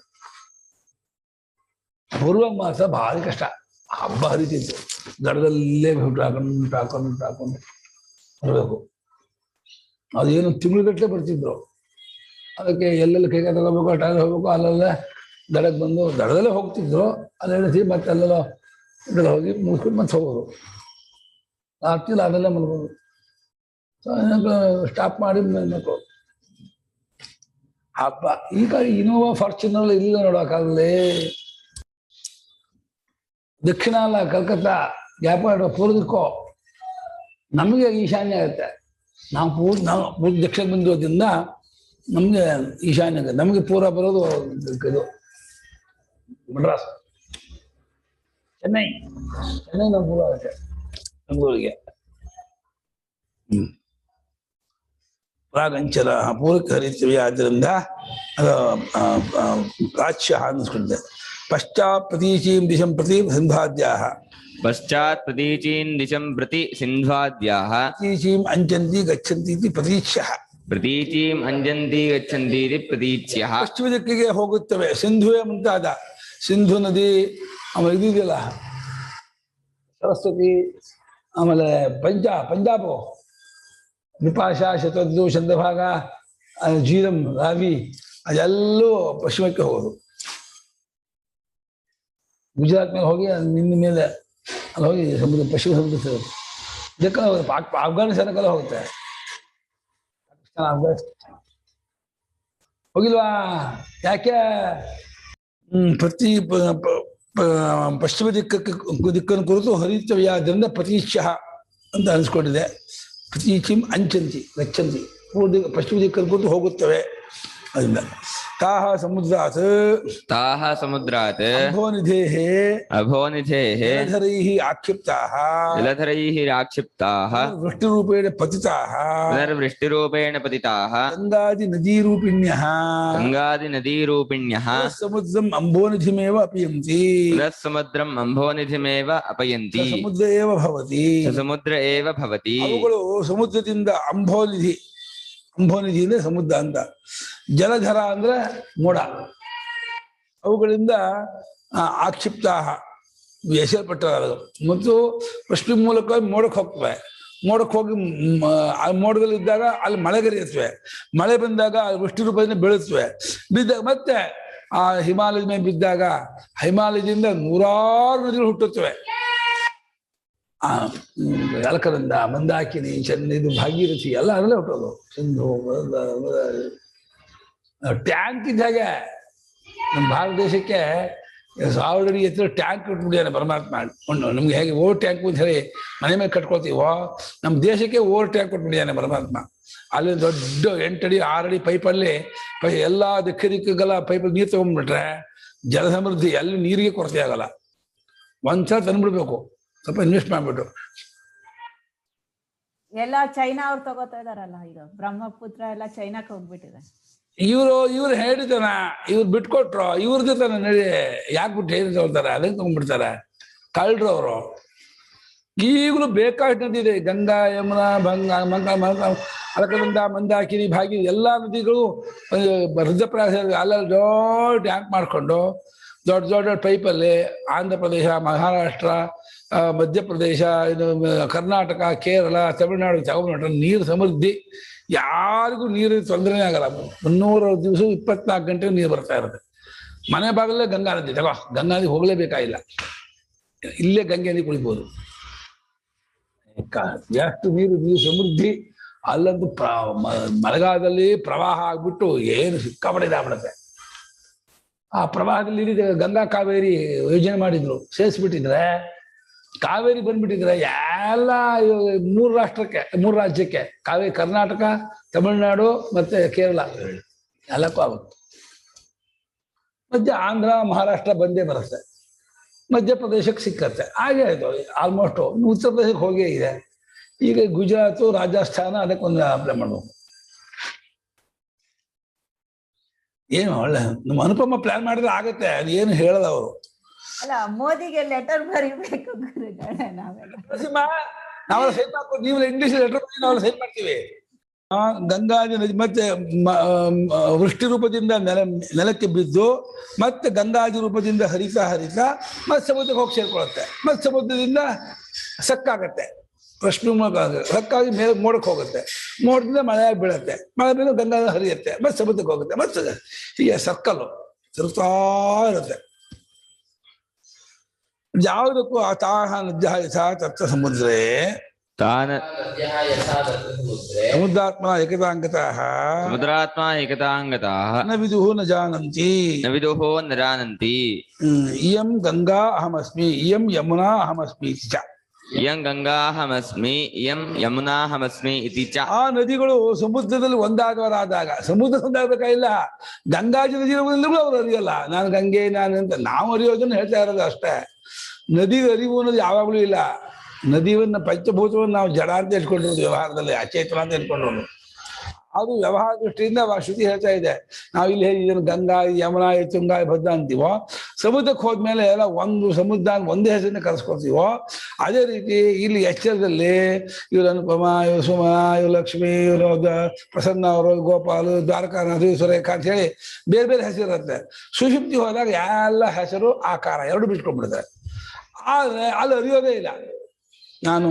ಪೂರ್ವ ಮಾಸ ಭಾರಿ ಕಷ್ಟ. ಹಬ್ಬ ಹರಿತಿತ್ತು. ದಡದಲ್ಲೇ ಹಾಕೊಂಡು ಬರಬೇಕು. ಅದೇನು ತಿಂಗಳುಗಟ್ಟಲೆ ಬರ್ತಿದ್ರು. ಅದಕ್ಕೆ ಎಲ್ಲೆಲ್ಲ ಕೈಗೆ ತಗೋಬೇಕು, ಅಟಾಗ ಹೋಗ್ಬೇಕು. ಅಲ್ಲೆಲ್ಲ ದಡಕ್ಕೆ ಬಂದು ದಡದಲ್ಲೇ ಹೋಗ್ತಿದ್ರು. ಅಲ್ಲೆಳಿಸಿ ಮತ್ತೆ ಅಲ್ಲೆಲ್ಲ ಇದೆಲ್ಲ ಹೋಗಿ ಮುಗಿಸ್ಕೊಂಡು ಮತ್ತೆ ಹೋಗೋದು. ರಾತ್ರಿ ಅದೆಲ್ಲ ಮಲ್ಬೋದು. ಸ್ಟಾಪ್ ಮಾಡಿ ಮಕ್ಕಳು ಹಬ್ಬ. ಈಗ ಇನೋವಾ ಫಾರ್ಚುನರ್ ಇಲ್ಲ ನೋಡೋಕ್ಕಾಗಲೇ. ದಕ್ಷಿಣ ಅಲ್ಲ, ಕಲ್ಕತ್ತಾ ಗ್ಯಾಪ್ ಪೂರ್ವದಕ್ಕೋ ನಮಗೆ ಈಶಾನ್ಯ ಆಗುತ್ತೆ. ನಾವು ಪೂರ್ವ ದಕ್ಷಿಣ ಬಂದಿರೋದ್ರಿಂದ ನಮಗೆ ಈಶಾನ್ಯ ಆಗುತ್ತೆ. ನಮಗೆ ಪೂರ್ವ ಬರೋದು ಇದು ಮಡ್ರಾಸ್, ಚೆನ್ನೈ. ನಮ್ಮ ಪೂರ್ವ ಆಗುತ್ತೆ ಬೆಂಗಳೂರಿಗೆ. ಪ್ರಾಗಂಚಲ ಪೂರ್ವಕ್ಕೆ ಹರಿತೀವಿ. ಆದ್ದರಿಂದ ಅದು ಪ್ರಾಚ್ಯ ಅನ್ನಿಸ್ಕೊಂಡಿದೆ. ಪಶ್ಚಾತ್ ಪ್ರತೀಚೀಂ ದಿಶಂ ಪ್ರತಿ ಸಿಂಧಾದ್ಯಾಃ. ಪಶ್ಚಾತ್ ಪ್ರತೀಚೀಂ ದಿಶಂ ಪ್ರತಿ ಸಿಂಧ್ವಾದ್ಯಾಃ. ಪ್ರತೀಚೀಂ ಅಂಜಂತಿ ಗಚ್ಚಂತಿ ಇತಿ ಪ್ರತೀಚ್ಯಃ. ಪ್ರತೀಚೀಂ ಅಂಜಂತಿ ಗಚ್ಚಂತಿ ಇತಿ ಪ್ರತೀಚ್ಯಃ. ಪಶ್ಚಿಮ ದಿಕ್ಕಿಗೆ ಹೋಗುತ್ತವೆ. ಸಿಂಧುವೆ ಮುಂತಾದ ಸಿಂಧು ನದಿ, ಆಮೇಲೆ ಇದೆಯಲ್ಲ ಸರಸ್ವತಿ, ಆಮೇಲೆ ಪಂಜಾಬು ವಿಪಾಶ, ಶತದ್ದು, ಚಂದ್ರಭಾಗ, ಜೀರಂ, ರಾವಿ, ಅದೆಲ್ಲೂ ಪಶ್ಚಿಮಕ್ಕೆ ಹೋಗೋದು. ಗುಜರಾತ್ ಮೇಲೆ ಹೋಗಿ ನಿನ್ನ ಮೇಲೆ ಅಲ್ಲಿ ಹೋಗಿ ಸಮುದ್ರ ಪಶ್ಚಿಮ ಸಮುದ್ರ ಸೇರೋದು. ಇದಕ್ಕೆಲ್ಲ ಹೋಗುತ್ತೆ. ಅಫ್ಘಾನಿಸ್ತಾನಕ್ಕೆಲ್ಲ ಹೋಗುತ್ತೆ. ಪಾಕಿಸ್ತಾನ, ಅಫ್ಘಾನಿಸ್ತಾನ ಹೋಗಿಲ್ವಾ? ಯಾಕೆ? ಪ್ರತಿ ಪಶ್ಚಿಮ ದಿಕ್ಕನ್ನು ಕುರಿತು ಹರಿತವ್ಯಾದ್ರಿಂದ ಪ್ರತೀಚ್ಯ ಅಂತ ಅನಿಸ್ಕೊಂಡಿದೆ. ಪ್ರತೀಚಿಂ ಅಂಚಂತಿ ಗಚ್ಚಂತಿ, ಪಶ್ಚಿಮ ದಿಕ್ಕನ್ನು ಕುರಿತು ಹೋಗುತ್ತವೆ. ಅದರಿಂದ ತಾಹ ಸಮುದ್ರಾತ್ ಅಭೋನಿಧೇಃ ಜಲಧರೈಃ ಆಕ್ಷಿಪ್ತಾಃ ವೃಷ್ಟಿರೂಪೇಣ ಪತಿತಾಃ ಗಂಗಾದಿ ನದೀರೂಪಿಣ್ಯಃ ಸಮುದ್ರಂ ಅಂಬೋನಿಧಿಮೇವ ಅಪಯಂತಿ ಸಮುದ್ರ ಏವ ಭವತಿ. ಅವುಗಳು ಸಮುದ್ರದಿಂದ ಅಂಬೋನಿಧಿ ಅಂದ್ರೆ ಸಮುದ್ರ ಅಂತ, ಜಲಧರ ಅಂದ್ರೆ ಮೋಡ, ಅವುಗಳಿಂದ ಆಕ್ಷಿಪ್ತಾಹ ಎಸೆಯಲ್ಪಟ್ಟವು ಮತ್ತು ಪಶ್ಚಿಮ ಮೂಲಕ ಮೋಡಕ್ಕೆ ಹೋಗ್ತವೆ. ಮೋಡಕ್ಕೆ ಹೋಗಿ ಮೋಡಗಳಿದ್ದಾಗ ಅಲ್ಲಿ ಮಳೆಗರಿಯುತ್ತವೆ. ಮಳೆ ಬಂದಾಗ ವೃಷ್ಟಿ ರೂಪದಿಂದ ಬೀಳುತ್ತವೆ. ಬಿದ್ದಾಗ ಮತ್ತೆ ಆ ಹಿಮಾಲಯದ ಮೇಲೆ ಬಿದ್ದಾಗ ಹಿಮಾಲಯದಿಂದ ನೂರಾರು ನದಿಗಳು ಹುಟ್ಟುತ್ತವೆ. ಅಲಕನಂದ, ಮಂದಾಕಿನಿ, ಇದು ಭಾಗೀರಥಿ ಎಲ್ಲ ಅದರಲ್ಲೇ ಹುಟ್ಟೋದು. ಸಿಂಧು ಟ್ಯಾಂಕ್ ಇದ್ದಾಗೆ ನಮ್ಮ ಭಾರತ ದೇಶಕ್ಕೆ 1000 ಅಡಿ ಎತ್ತರ ಟ್ಯಾಂಕ್ ಕಟ್ಬಿಟ್ಟಿದ್ದಾನೆ ಪರಮಾತ್ಮ. ನಮ್ಗೆ ಹೇಗೆ ಓವರ್ ಟ್ಯಾಂಕ್ ಅಂತ ಹೇಳಿ ಮನೆ ಮೇಲೆ ಕಟ್ಕೊಳ್ತೀವೋ, ನಮ್ಮ ದೇಶಕ್ಕೆ ಓವರ್ ಟ್ಯಾಂಕ್ ಕೊಟ್ಬಿಟ್ಟಿದ್ದಾನೆ ಪರಮಾತ್ಮ. ಅಲ್ಲಿ ದೊಡ್ಡ 8 ಅಡಿ 6 ಅಡಿ ಪೈಪಲ್ಲಿ ಎಲ್ಲ ದಿಕ್ಕಿಗೆಲ್ಲ ಪೈಪಲ್ಲಿ ನೀರು ತಗೊಂಡ್ಬಿಟ್ರೆ ಜಲ ಸಮೃದ್ಧಿ, ಎಲ್ಲಿ ನೀರಿಗೆ ಕೊರತೆ ಆಗಲ್ಲ. ಒಂದ್ಸಲ ತಂದ್ಬಿಡ್ಬೇಕು, ಸ್ವಲ್ಪ ಇನ್ವೆಸ್ಟ್ ಮಾಡ್ಬಿಟ್ಟು. ಎಲ್ಲ ಚೈನಾ ಅವ್ರು ತಗೋತಾ ಇದಾರಲ್ಲ, ಈಗ ಬ್ರಹ್ಮಪುತ್ರ ಎಲ್ಲ ಚೈನಾಕ್ಕೆ ಹೋಗ್ಬಿಟ್ಟಿದೆ. ಇವ್ರು ಹೇಳಿದಾನ, ಇವ್ರು ಬಿಟ್ಕೊಟ್ರು, ಇವ್ರದ್ದು ತಾನೆ ನಡಿ. ಯಾಕೆ ಬಿಟ್ಟು ಹೇಳಿ ತಗೊಳ್ತಾರೆ? ಅದನ್ನ ತಗೊಂಡ್ಬಿಡ್ತಾರೆ ಕಳ್ರು ಅವರು. ಈಗಲೂ ಬೇಕಾದ ನದಿ ಇದೆ, ಗಂಗಾ, ಯಮುನಾ, ಅಲಕನಂದ, ಮಂದಾಕಿನಿ, ಭಾಗಿ ಎಲ್ಲಾ ನದಿಗಳು ರುದ್ರಪ್ರಾಸ ಅಲ್ಲಲ್ಲಿ ದೊಡ್ಡ ಟ್ಯಾಂಕ್ ಮಾಡ್ಕೊಂಡು ದೊಡ್ಡ ಪೈಪಲ್ಲಿ ಆಂಧ್ರ ಪ್ರದೇಶ, ಮಹಾರಾಷ್ಟ್ರ, ಮಧ್ಯಪ್ರದೇಶ, ಇದು ಕರ್ನಾಟಕ, ಕೇರಳ, ತಮಿಳುನಾಡು ತಗೊಂಡ್ಬಿಟ್ರೆ ನೀರು ಸಮೃದ್ಧಿ. ಯಾರಿಗೂ ನೀರು ತೊಂದರೆನೇ ಆಗಲ್ಲ. 300 ದಿವಸ 24 ಗಂಟೆ ನೀರು ಬರ್ತಾ ಇರುತ್ತೆ. ಮನೆ ಬಾಗಲೇ ಗಂಗಾ ನದಿ, ಗಂಗಾ ನದಿ ಹೋಗ್ಲೇಬೇಕಾಗಿಲ್ಲ, ಇಲ್ಲೇ ಗಂಗೆ ನದಿ ಕುಳಿಬೋದು. ಎಷ್ಟು ನೀರು ಸಮೃದ್ಧಿ. ಅಲ್ಲಂತೂ ಮಳೆಗಾಲದಲ್ಲಿ ಪ್ರವಾಹ ಆಗ್ಬಿಟ್ಟು ಏನು ಸಿಕ್ಕಾಪಟ್ಟೆ. ಆ ಪ್ರವಾಹದಲ್ಲಿ ಗಂಗಾ ಕಾವೇರಿ ಯೋಜನೆ ಮಾಡಿದ್ರು, ಸೇರಿಸ್ಬಿಟ್ಟಿದ್ರೆ ಕಾವೇರಿ ಬಂದ್ಬಿಟ್ಟಿದ್ರೆ ಎಲ್ಲ 3 ರಾಜ್ಯಕ್ಕೆ ಕಾವೇರಿ, ಕರ್ನಾಟಕ, ತಮಿಳುನಾಡು ಮತ್ತೆ ಕೇರಳ ಎಲ್ಲಕ್ಕೂ ಆಗುತ್ತೆ. ಮಧ್ಯ ಆಂಧ್ರ, ಮಹಾರಾಷ್ಟ್ರ ಬಂದೇ ಬರುತ್ತೆ, ಮಧ್ಯಪ್ರದೇಶಕ್ಕೆ ಸಿಕ್ಕತ್ತೆ. ಹಾಗೆ ಆಯ್ತು. ಆಲ್ಮೋಸ್ಟ್ ಉತ್ತರ ಪ್ರದೇಶಕ್ಕೆ ಹೋಗೇ ಇದೆ. ಈಗ ಗುಜರಾತು, ರಾಜಸ್ಥಾನ ಅದಕ್ಕೊಂದು ಅಪ್ಲೈ ಮಾಡ್ಬೇಕು. ಏನು ಒಳ್ಳೆ ನಮ್ಮ ಅನುಪಮ ಪ್ಲಾನ್ ಮಾಡಿದ್ರೆ ಆಗತ್ತೆ. ಅದು ಏನು ಹೇಳಲ್ಲ ಅವರು. ಅಲ್ಲ, ಮೋದಿಗೆ ಲೆಟರ್ ಬರೀಬೇಕು ನಾವೆಲ್ಲ ಸೈನ್ ಮಾಡ್ಕೊಂಡು, ನೀವು ಇಂಗ್ಲಿಷ್ ಲೆಟರ್ ಬರೀ ನಾವೆಲ್ಲ ಸೈನ್ ಮಾಡ್ತೀವಿ. ಗಂಗಾದಿ ನದಿ ಮತ್ತೆ ವೃಷ್ಟಿ ರೂಪದಿಂದ ನೆಲಕ್ಕೆ ಬಿದ್ದು ಮತ್ತೆ ಗಂಗಾದಿ ರೂಪದಿಂದ ಹರಿತಾ ಮತ್ತೆ ಸಮುದ್ರಕ್ಕೆ ಹೋಗಿ ಸೇರ್ಕೊಳ್ಳುತ್ತೆ. ಮತ್ತೆ ಸಮುದ್ರದಿಂದ ಸಕ್ಕಾಗತ್ತೆ, ಪಶ್ಚಿಮ ಸಕ್ಕಾಗಿ ಮೇಲೆ ಮೋಡಕ್ಕೆ ಹೋಗುತ್ತೆ. ಮೋಡದಿಂದ ಮಳೆಯಾಗಿ ಬೀಳುತ್ತೆ, ಮಳೆ ಮೇಲೆ ಗಂಗಾ ಹರಿಯುತ್ತೆ, ಮತ್ತೆ ಸಮುದ್ರಕ್ಕೆ ಹೋಗುತ್ತೆ. ಮತ್ತೆ ಹೀಗೆ ಸರ್ಕಲ್ಲು ತಿರುಗ್ತಾ ಇರುತ್ತೆ. ಯಾವುದಕ್ಕೂ ತಾಹ ನದ್ಯಃ ಯಥಾ ತತ್ರ ಸಮುದ್ರೇ ಸಮುದ್ರಾತ್ಮ ಏಕತಾಂಗತಃ ನ ವಿದುಃ ನ ಜಾನಂತಿ ಇಯಂ ಗಂಗಾ ಅಹಮಸ್ಮಿ ಇಯಂ ಯಮುನಾ ಅಹಮಸ್ಮಿ ಚ. ಇಯಂ ಗಂಗಾಹಮಸ್ಮಿ ಇಯಂ ಯಮುನಾಹಮಸ್ಮಿ ಇತಿ ಚ. ಆ ನದಿಗಳು ಸಮುದ್ರದಲ್ಲಿ ಒಂದಾದವರಾದಾಗ, ಸಮುದ್ರ ಒಂದಾಗಬೇಕಾಗಿಲ್ಲ, ಗಂಗಾಜಿ ನದಿ ಇರುವುದರಿಂದಲೂ ಅವ್ರು ಅರಿಯಲ್ಲ. ನಾನು ಗಂಗೆ, ನಾನು ಅಂತ ನಾವು ಅರಿಯೋದನ್ನು ಹೇಳ್ತಾ ಇರೋದು ಅಷ್ಟೇ. ನದಿ ಅರಿವು ಅನ್ನೋದು ಯಾವಾಗಲೂ ಇಲ್ಲ. ನದಿಯನ್ನ ಪಂಚಭೂತವನ್ನು ನಾವು ಜಡ ಅಂತ ಇಟ್ಕೊಂಡಿರೋದು, ವ್ಯವಹಾರದಲ್ಲಿ ಅಚೇತನ ಅಂತ ಇಟ್ಕೊಂಡಿರೋದು. ಅದು ವ್ಯವಹಾರ ದೃಷ್ಟಿಯಿಂದ ಶ್ರುತಿ ಹೇಳ್ತಾ ಇದೆ. ನಾವು ಇಲ್ಲಿ ಇದನ್ನು ಗಂಗಾ, ಯಮುನಾ, ತುಂಗಾ, ಭದ್ರಾ ಅಂತೀವೋ, ಸಮುದ್ರಕ್ಕೆ ಹೋದ್ಮೇಲೆ ಎಲ್ಲ ಒಂದು ಸಮುದ್ರ ಒಂದೇ ಹೆಸರನ್ನ ಕರೆಸ್ಕೊಳ್ತೀವೋ, ಅದೇ ರೀತಿ ಇಲ್ಲಿ ಎಚ್ಚರದಲ್ಲಿ ಇವರು ಅನುಪಮ, ಇವರು ಸುಮನ, ಇವರು ಲಕ್ಷ್ಮಿ, ಇವರು ಪ್ರಸನ್ನ, ಅವರು ಗೋಪಾಲು, ದ್ವಾರಕಾನಾಥ, ಸುರೇಖಾ ಅಂತ ಹೇಳಿ ಬೇರೆ ಬೇರೆ ಹೆಸರಿರುತ್ತೆ. ಸುಷುಪ್ತಿ ಹೋದಾಗ ಎಲ್ಲ ಹೆಸರು, ಆಕಾರ ಎರಡು ಬಿಟ್ಕೊಂಡ್ಬಿಡ್ತಾರೆ. ಆದರೆ ಅಲ್ಲಿ ಅರಿಯೋದೇ ಇಲ್ಲ. ನಾನು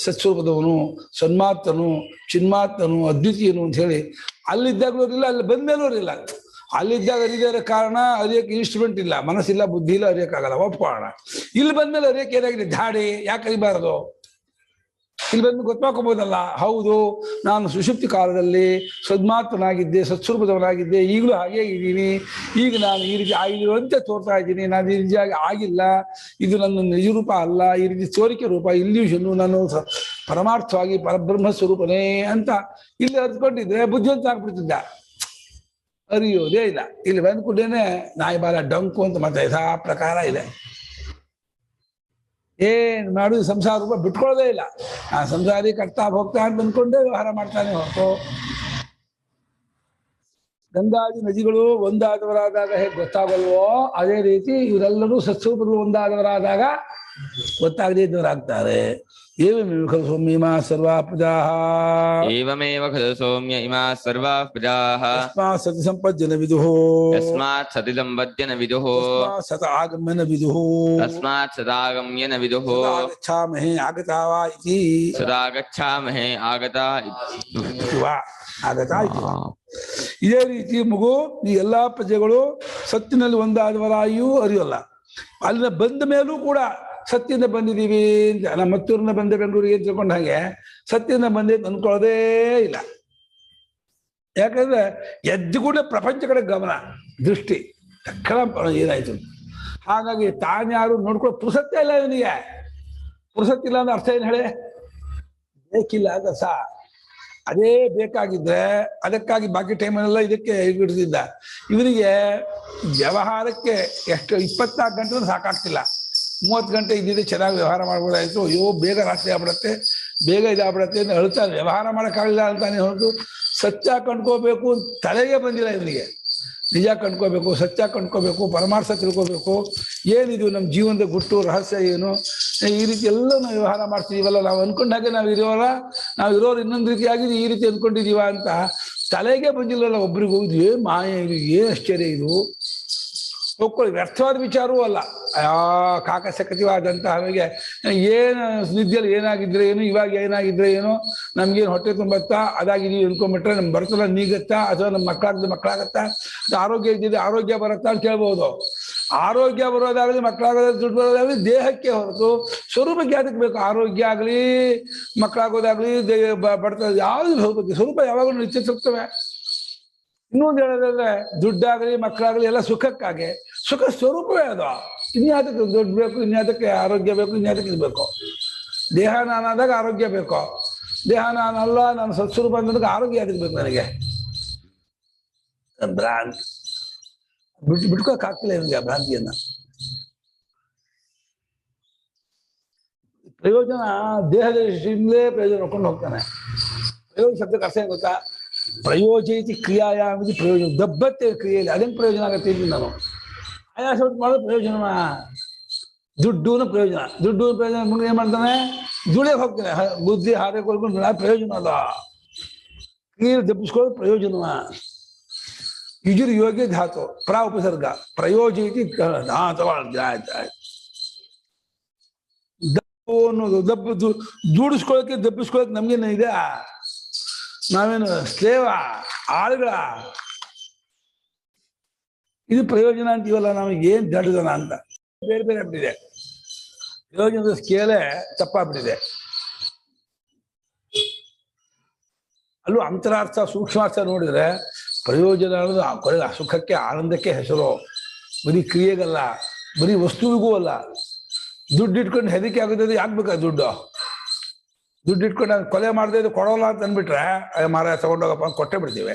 ಸತ್ಸ್ವರೂಪದವನು, ಸನ್ಮಾತ್ಮನು, ಚಿನ್ಮಾತ್ಮನು, ಅದ್ವಿತೀಯನು ಅಂತ ಹೇಳಿ ಅಲ್ಲಿದ್ದಾಗಲೂ ಇರಲಿಲ್ಲ, ಅಲ್ಲಿ ಬಂದ್ಮೇಲೂ ಇರಲಿಲ್ಲ. ಅಲ್ಲಿದ್ದಾಗ ಅರಿಯೋದಕ್ಕೆ ಕಾರಣ ಅರಿಯೋಕ್ಕೆ ಇನ್ಸ್ಟ್ರೂಮೆಂಟ್ ಇಲ್ಲ, ಮನಸ್ಸಿಲ್ಲ, ಬುದ್ಧಿ ಇಲ್ಲ, ಅರಿಯೋಕ್ಕಾಗಲ್ಲ, ಒಪ್ಕೊಳ್ಳೋಣ. ಇಲ್ಲಿ ಬಂದ್ಮೇಲೆ ಅರಿಯೋಕ್ಕೆ ಏನಾಗಿದೆ? ಧಾಡಿ. ಯಾಕೆ ಅರಿಬಾರದು? ಇಲ್ಲಿ ಬಂದು ಗೊತ್ತಾಕೋಬೋದಲ್ಲ, ಹೌದು ನಾನು ಸುಷುಪ್ತಿ ಕಾಲದಲ್ಲಿ ಸದ್ಮಾತ್ಮನಾಗಿದ್ದೆ, ಸತ್ಸ್ವರೂಪದವನಾಗಿದ್ದೆ, ಈಗಲೂ ಹಾಗೇ ಇದ್ದೀನಿ, ಈಗ ನಾನು ಈ ರೀತಿ ಆಗಿರುವಂತೆ ತೋರ್ತಾ ಇದ್ದೀನಿ, ನಾನು ಈ ರೀತಿಯಾಗಿ ಆಗಿಲ್ಲ, ಇದು ನನ್ನ ನಿಜರೂಪ ಅಲ್ಲ, ಈ ರೀತಿ ತೋರಿಕೆ ರೂಪ, ಇಲ್ಯೂಷನ್ನು, ನಾನು ಪರಮಾರ್ಥವಾಗಿ ಪರಬ್ರಹ್ಮ ಸ್ವರೂಪನೇ ಅಂತ ಇಲ್ಲಿ ಅರ್ತ್ಕೊಂಡಿದ್ರೆ ಬುದ್ಧಿವಂತ ಆಗ್ಬಿಡ್ತಿದ್ದ. ಅರಿಯೋದೇ ಇಲ್ಲ. ಇಲ್ಲಿ ಬಂದ್ಕೊಂಡೇನೆ ನಾಯಿ ಬಾಲ ಡಂಕು ಅಂತ ಮತ್ತೆ ಯಥಾ ಪ್ರಕಾರ ಇದೆ. ಏನ್ ಮಾಡುದು? ಸಂಸಾರ ರೂಪ ಬಿಟ್ಕೊಳ್ಳೋದೇ ಇಲ್ಲ. ಆ ಸಂಸಾರಿ ಕಟ್ತಾ ಹೋಗ್ತಾ ಅಂತ ಅಂದ್ಕೊಂಡೇ ವ್ಯವಹಾರ ಮಾಡ್ತಾನೆ ಹೊರತು, ಗಂಗಾದಿ ನದಿಗಳು ಒಂದಾದವರಾದಾಗ ಹೇಗೆ ಗೊತ್ತಾಗಲ್ವೋ ಅದೇ ರೀತಿ ಇವರೆಲ್ಲರೂ ಸತ್ಸ್ವರೂಪಗಳು ಒಂದಾದವರಾದಾಗ ಗೊತ್ತಾಗದೇ ಇದ್ದವರಾಗ್ತಾರೆ. ಏವಮೇವ ಖಲು ಸೌಮ್ಯ ಇಮಾ ಸರ್ವಾ ಪ್ರಜಾಃ ಏವಮೇವ ಖಲು ಸೌಮ್ಯ ಇಮಾ ಸರ್ವಾ ಪ್ರಜಾಃ ತಸ್ಮಾತ್ ಸತಿ ಸಂಪದ್ಯನ ವಿದುಃ ತಸ್ಮಾತ್ ಸತಿ ಸಂಪದ್ಯನ ವಿದುಃ ತಸ್ಮಾತ್ ಸತ ಆಗಮ್ಯನ ವಿದುಃ ತಸ್ಮಾತ್ ಸದಾಗಮ್ಯನ ವಿದುಃ ಗಚ್ಛಾಮಹೇ ಆಗತಾ ವಾ ಇತಿ ಸದಾ ಗಚ್ಛಾಮಹೇ ಆಗತಾ ವಾ ಆಗತಾ ಇತಿ. ಇದೇ ರೀತಿ ಮಗು ಈ ಎಲ್ಲಾ ಪ್ರಜೆಗಳು ಸತ್ತಿನಲ್ಲಿ ಒಂದಾದವರಾಗಿಯೂ ಅರಿಯೋಲ್ಲ. ಅಲ್ಲಿನ ಬಂದ ಮೇಲೂ ಕೂಡ ಸತ್ಯದಿಂದ ಬಂದಿದ್ದೀವಿ ಅಂತ, ನಮ್ಮ ಮತ್ತೂರಿನ ಬಂದೆ ಬೆಂಗಳೂರಿಗೆ ಅಂತ ತಿಳ್ಕೊಂಡ ಹಾಗೆ ಸತ್ಯದಿಂದ ಬಂದೆ ಅಂದ್ಕೊಳ್ಳೋದೇ ಇಲ್ಲ. ಯಾಕಂದ್ರೆ ಎದ್ದು ಕೂಡ ಪ್ರಪಂಚ ಕಡೆ ಗಮನ, ದೃಷ್ಟಿ ತಕ್ಷಣ ಏನಾಯ್ತು. ಹಾಗಾಗಿ ತಾನ್ಯಾರು ನೋಡ್ಕೊಳ್ಳೋ ಪುರುಸತ್ತೇ ಇಲ್ಲ ಇವನಿಗೆ. ಪುರುಸತ್ತಿಲ್ಲ ಅಂದ್ರೆ ಅರ್ಥ ಏನು ಹೇಳಿ? ಬೇಕಿಲ್ಲ ಅಂತ ಸಾ. ಅದೇ ಬೇಕಾಗಿದ್ರೆ ಅದಕ್ಕಾಗಿ ಬಾಕಿ ಟೈಮನ್ನೆಲ್ಲ ಇದಕ್ಕೆ ಹಿಡಿದಿದ್ದ. ಇವನಿಗೆ ವ್ಯವಹಾರಕ್ಕೆ ಎಷ್ಟು 24 ಗಂಟೆ ಸಾಕಾಗ್ತಿಲ್ಲ. 30 ಗಂಟೆ ಇದ್ದಿದ್ದೆ ಚೆನ್ನಾಗಿ ವ್ಯವಹಾರ ಮಾಡ್ಬೋದಾಯ್ತು. ಅಯ್ಯೋ ಬೇಗ ರಾತ್ರಿ ಆಗ್ಬಿಡತ್ತೆ, ಬೇಗ ಇದಾಗ್ಬಿಡತ್ತೆ ಅಂತ ಹೇಳ್ತಾನೆ. ವ್ಯವಹಾರ ಮಾಡೋಕ್ಕಾಗಲಿಲ್ಲ ಅಂತಾನೆ ಹೊರತು ಸತ್ಯ ಕಂಡ್ಕೋಬೇಕು ತಲೆಗೆ ಬಂದಿಲ್ಲ ಇವನಿಗೆ. ನಿಜ ಕಂಡ್ಕೋಬೇಕು, ಸತ್ಯ ಕಂಡ್ಕೋಬೇಕು, ಪರಮಾರ್ಥ ತಿಳ್ಕೋಬೇಕು, ಏನಿದು ನಮ್ಮ ಜೀವನದ ಗುಟ್ಟು ರಹಸ್ಯ ಏನು, ಈ ರೀತಿ ಎಲ್ಲ ನಾವು ವ್ಯವಹಾರ ಮಾಡ್ತಿದೀವಲ್ಲ, ನಾವು ಅನ್ಕೊಂಡಾಗೆ ನಾವು ಇರೋಲ್ಲ, ನಾವು ಇರೋರು ಇನ್ನೊಂದು ರೀತಿಯಾಗಿದೆ, ಈ ರೀತಿ ಅನ್ಕೊಂಡಿದೀವ ಅಂತ ತಲೆಗೆ ಬಂದಿಲ್ಲಲ್ಲ ಒಬ್ರಿಗೂ. ಇದು ಏನ್ ಮಾಯ, ಇದು ಏನ್ ಆಶ್ಚರ್ಯ, ಇದು ಹೋಗ್ಕೊಳ್ಳಿ. ವ್ಯರ್ಥವಾದ ವಿಚಾರವೂ ಅಲ್ಲ. ಕಾಕಸಕತಿವಾದಂತ ಹಾಗೆ ಏನು ನಿದ್ದೆಯಲ್ಲಿ ಏನಾಗಿದ್ರೆ ಏನು, ಇವಾಗ ಏನಾಗಿದ್ರೆ ಏನು, ನಮ್ಗೇನು ಹೊಟ್ಟೆ ತುಂಬತ್ತಾ, ಅದಾಗಿದೀವಿ ಅನ್ಕೊಂಡ್ಬಿಟ್ರೆ ನಮ್ಗೆ ಬರ್ತಲ್ಲ ನೀಗತ್ತಾ, ಅಥವಾ ನಮ್ಮ ಮಕ್ಕಳಾಗತ್ತಾ, ಅದು ಆರೋಗ್ಯ ಇದ್ದಿದೆ ಆರೋಗ್ಯ ಬರುತ್ತಾ ಅಂತ ಕೇಳ್ಬೋದು. ಆರೋಗ್ಯ ಬರೋದಾಗಲಿ, ಮಕ್ಕಳಾಗೋದಾಗಲಿ, ದುಡ್ಡು ಬರೋದಾಗಲಿ ದೇಹಕ್ಕೆ ಹೊರತು ಸ್ವರೂಪಕ್ಕೆ ಯಾವ್ದಕ್ಕೆ ಬೇಕು? ಆರೋಗ್ಯ ಆಗಲಿ, ಮಕ್ಕಳಾಗೋದಾಗ್ಲಿ, ಬರ್ತದೆ ಯಾವ್ದು ಹೋಗ್ಬೇಕು? ಸ್ವರೂಪ ಯಾವಾಗಲೂ ನಿತ್ಯ ಸಿಗ್ತವೆ. ಇನ್ನೊಂದು ಹೇಳೋದಾದ್ರೆ ದುಡ್ಡಾಗಲಿ ಮಕ್ಕಳಾಗಲಿ ಎಲ್ಲ ಸುಖಕ್ಕಾಗಿ, ಸುಖ ಸ್ವರೂಪವೇ ಅದು. ಇನ್ಯಾತಕ್ಕೆ ದುಡ್ಡು ಬೇಕು, ಇನ್ಯಾತಕ್ಕೆ ಆರೋಗ್ಯ ಬೇಕು, ಇನ್ಯಾತಕ್ಕೆ ಇರಬೇಕು? ದೇಹ ನಾನಾದಾಗ ಆರೋಗ್ಯ ಬೇಕು, ದೇಹ ನಾನಲ್ಲ, ನಾನು ಸತ್ಸ್ವರೂಪ ಅನ್ನೋದಕ್ಕೆ ಆರೋಗ್ಯ ಯಾತಕ್ಕೆ ಬೇಕು ನನಗೆ? ಭ್ರಾಂತಿ ಬಿಟ್ಕೋಕ್ಕಾಗ್ತಿಲ್ಲ ಇವನಿಗೆ ಆ ಭ್ರಾಂತಿಯನ್ನ. ಪ್ರಯೋಜನ ದೇಹದ ದೃಷ್ಟಿಯಿಂದಲೇ ಪ್ರಯೋಜನ ನೋಡ್ಕೊಂಡು ಹೋಗ್ತಾನೆ. ಪ್ರಯೋಜನ ಶಬ್ದಕ್ಕೆ ಅರ್ಥ ಏನು ಗೊತ್ತಾ? ಪ್ರಯೋಜಯಿತಿ ಕ್ರಿಯಾಯಾಮಿತಿ ಪ್ರಯೋಜನ. ದಬ್ಬತ್ತೆ ಕ್ರಿಯೆಯಲ್ಲಿ ಅದೇನು ಪ್ರಯೋಜನ ಆಗತ್ತೆ? ಇಲ್ಲಿ ನಾನು ಆಯಾಸ ಮಾಡೋದು ಪ್ರಯೋಜನ. ದುಡ್ಡು ಪ್ರಯೋಜನ, ದುಡ್ಡು ಪ್ರಯೋಜನ ಮುಂದೆ ಏನ್ ಮಾಡ್ತಾನೆ? ದುಡಿಯಕ್ಕೆ ಹೋಗ್ತಾನೆ. ಬುದ್ಧಿ ಹಾರಕೊಳ್ಕೊಂಡು ಪ್ರಯೋಜನ ಅಲ್ಲ. ಕ್ರಿಯೆ ದಬ್ಬಿಸ್ಕೊಳ್ಳೋದು ಪ್ರಯೋಜನ. ಯುಜುರ್ ಯೋಗ್ಯ ಧಾತು ಪ್ರಾ ಉಪಸರ್ಗ ಪ್ರಯೋಜಯಿತಿ ದಬ್ಬು ಅನ್ನೋದು. ದೂಡಿಸ್ಕೊಳ್ಳೋಕೆ ದಬ್ಬಿಸ್ಕೊಳ್ಳೋಕೆ ನಮ್ಗೇನು ಇದೆ? ನಾವೇನು ಸ್ಲೇವ, ಆಳುಗಳ? ಇದು ಪ್ರಯೋಜನ ಅಂತೀವಲ್ಲ, ನಮಗೆ ಏನ್ ದಡ್ಡದನ ಅಂತ ಬೇರೆ ಬೇರೆ ಆಗ್ಬಿಟ್ಟಿದೆ. ಪ್ರಯೋಜನದ ಸ್ಕೇಲೇ ತಪ್ಪಾಗ್ಬಿಟ್ಟಿದೆ. ಅಲ್ಲೂ ಅಂತರಾರ್ಥ ಸೂಕ್ಷ್ಮಾರ್ಥ ನೋಡಿದ್ರೆ ಪ್ರಯೋಜನ ಅನ್ನೋದು ಕೊನೆಗೆ ಸುಖಕ್ಕೆ ಆನಂದಕ್ಕೆ ಹೆಸರು. ಬರೀ ಕ್ರಿಯೆಗಲ್ಲ, ಬರೀ ವಸ್ತುವಿಗೂ ಅಲ್ಲ. ದುಡ್ಡು ಇಟ್ಕೊಂಡು ಹೆದರಿಕೆ ಆಗುತ್ತೆ. ಯಾಕೆ ಬೇಕಾ ದುಡ್ಡು? ದುಡ್ಡು ಇಟ್ಕೊಂಡು ಕೊಲೆ ಮಾಡದೆ ಇದು ಕೊಡೋಲ್ಲ ಅಂತ ಅಂದ್ಬಿಟ್ರೆ ಮಾರ ತಗೊಂಡೋಗಪ್ಪ ಅಂತ ಕೊಟ್ಟೆ ಬಿಡ್ತೀವಿ.